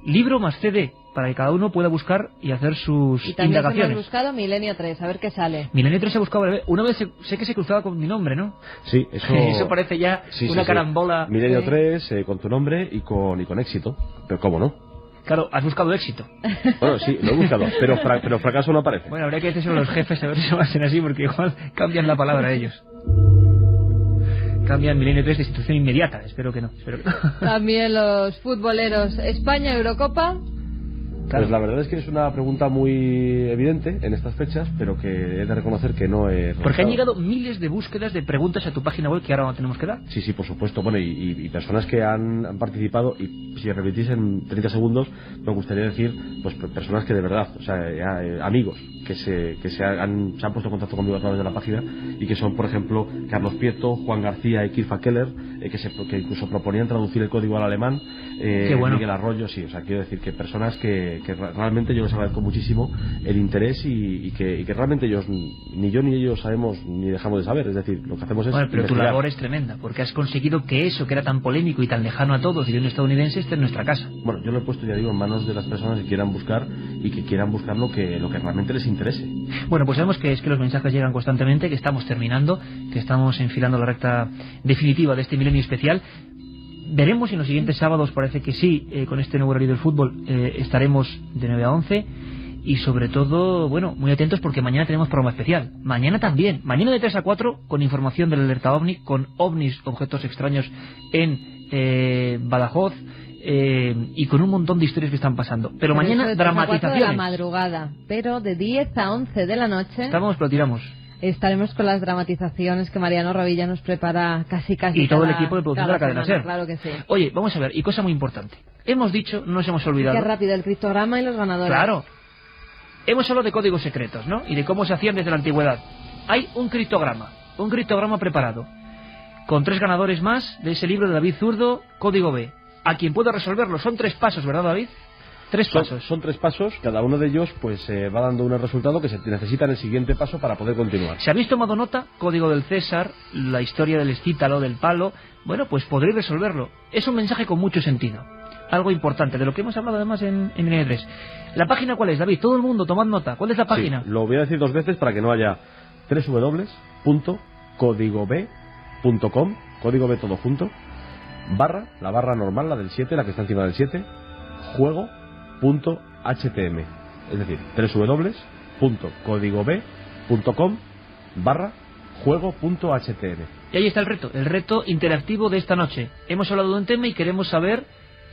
Libro más CD, para que cada uno pueda buscar y hacer sus
y también
indagaciones.
Hemos buscado Milenio 3, a ver qué sale.
Milenio 3 se ha buscado, una vez sé que se cruzaba con mi nombre, ¿no?
Sí,
eso parece ya una carambola.
Milenio 3 con tu nombre y con éxito, pero ¿cómo no?
Claro, has buscado éxito.
Bueno, sí, lo he buscado, pero fracaso no aparece.
Bueno, habría que decir sobre los jefes a ver si van a ser así, porque igual cambian la palabra ellos. Cambian Milenio 3 de institución inmediata, espero que no.
También los futboleros, España, Eurocopa.
Claro.
Pues la verdad es que es una pregunta muy evidente en estas fechas, pero que he de reconocer que no he realizado.
Porque han llegado miles de búsquedas de preguntas a tu página web que ahora no tenemos que dar.
Sí, por supuesto. Bueno, y personas que han participado, y si repetís en 30 segundos, me gustaría decir, pues personas que de verdad, o sea, amigos, que se han puesto en contacto conmigo a través de la página, y que son, por ejemplo, Carlos Prieto, Juan García y Kirfa Keller, que incluso proponían traducir el código al alemán,
Qué bueno.
Miguel Arroyo, sí, o sea, quiero decir que personas que realmente yo les agradezco muchísimo el interés y que realmente ellos, ni yo ni ellos sabemos ni dejamos de saber, es decir, lo que hacemos es
pero tu
investigar.
labor es tremenda, porque has conseguido que eso que era tan polémico y tan lejano a todos y de un estadounidense esté en nuestra casa.
Bueno, yo lo he puesto, ya digo, en manos de las personas que quieran buscar y que quieran buscar lo que realmente les interese.
Bueno, pues sabemos que es que los mensajes llegan constantemente, que estamos terminando, que estamos enfilando la recta definitiva de este milenio especial. Veremos si en los siguientes sábados, parece que sí, con este nuevo horario del fútbol estaremos de 9 a 11 y sobre todo, bueno, muy atentos porque mañana tenemos programa especial. Mañana también, mañana de 3 a 4 con información del alerta OVNI, con ovnis, objetos extraños en Badajoz y con un montón de historias que están pasando. Pero mañana dramatizaciones.
De la madrugada, pero de 10 a 11 de la noche.
Estamos, pero tiramos.
Estaremos con las dramatizaciones que Mariano Ravilla nos prepara casi.
Y todo el equipo de producción de la cadena SER.
Claro que sí.
Oye, vamos a ver, y cosa muy importante. Hemos dicho, no nos hemos olvidado.
Qué rápido, el criptograma y los ganadores.
Claro. Hemos hablado de códigos secretos, ¿no? Y de cómo se hacían desde la antigüedad. Hay un criptograma preparado, con 3 ganadores más de ese libro de David Zurdo, Código B. A quien pueda resolverlo, son 3 pasos, ¿verdad, David? 3 pasos.
Son 3 pasos, cada uno de ellos pues va dando un resultado que se necesita en el siguiente paso para poder continuar.
Si habéis tomado nota, código del César, la historia del escítalo, del palo, bueno, pues podréis resolverlo. Es un mensaje con mucho sentido. Algo importante, de lo que hemos hablado además en Milenio 3. ¿La página cuál es, David? Todo el mundo, tomad nota. ¿Cuál es la página?
Sí, lo voy a decir 2 veces para que no haya www.codigob.com, código B todo junto, la barra normal, la del 7, la que está encima del 7, juego.htm, es decir, www.codigob.com /juego.htm.
Y ahí está el reto interactivo de esta noche. Hemos hablado de un tema y queremos saber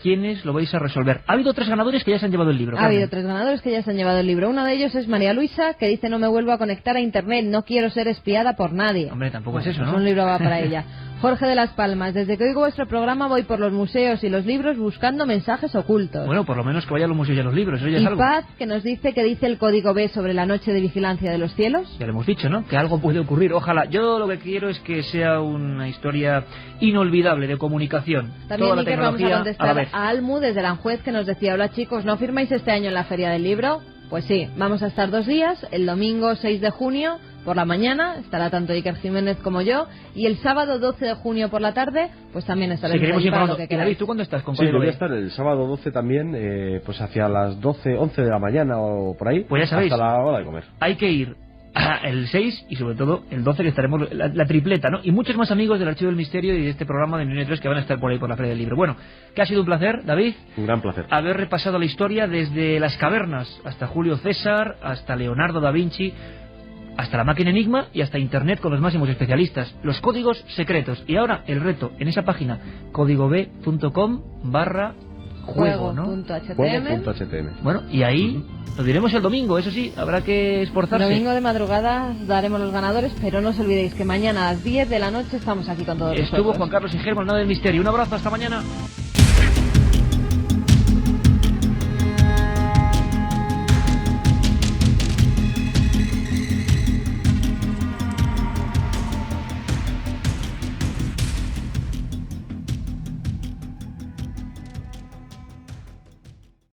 quiénes lo vais a resolver. Ha habido 3 ganadores que ya se han llevado el libro.
Ha habido 3 ganadores que ya se han llevado el libro. Uno de ellos es María Luisa, que dice: no me vuelvo a conectar a internet, no quiero ser espiada por nadie.
Hombre, tampoco es eso, ¿no?
Un libro va para ella. Jorge de Las Palmas: desde que oigo vuestro programa voy por los museos y los libros buscando mensajes ocultos.
Bueno, por lo menos que vaya a los museos y a los libros, eso ya es
y
algo.
Paz, que nos dice que dice el código B sobre la noche de vigilancia de los cielos.
Ya lo hemos dicho, ¿no? Que algo puede ocurrir, ojalá. Yo lo que quiero es que sea una historia inolvidable de comunicación.
También
toda la
Iker, vamos a
tecnología
contestar a Almu desde Aranjuez, que nos decía: hola chicos, ¿no firmáis este año en la Feria del Libro? Pues sí, vamos a estar 2 días, el domingo 6 de junio por la mañana, estará tanto Iker Jiménez como yo, y el sábado 12 de junio por la tarde, pues también estaremos ahí para lo que queráis.
David, ¿tú cuándo estás?
Sí, yo voy a estar el sábado 12 también, pues hacia las 12, 11 de la mañana o por ahí,
pues ya sabéis,
hasta la hora de comer.
Hay que ir el 6 y sobre todo el 12, que estaremos la tripleta, ¿no? Y muchos más amigos del Archivo del Misterio y de este programa de Milenio 3 que van a estar por ahí por la Feria del Libro. Bueno, que ha sido un placer, David.
Un gran placer.
Haber repasado la historia desde las cavernas hasta Julio César, hasta Leonardo da Vinci, hasta la máquina Enigma y hasta Internet con los máximos especialistas, los códigos secretos. Y ahora el reto en esa página, códigob.com /juego, ¿no?
Juego.htm.
Bueno, y ahí lo diremos el domingo, eso sí, habrá que esforzarse.
Domingo de madrugada daremos los ganadores, pero no os olvidéis que mañana a las 10 de la noche estamos aquí con todos los
Estuvo Juan Carlos Ingermo, el Nado del Misterio. Un abrazo, hasta mañana.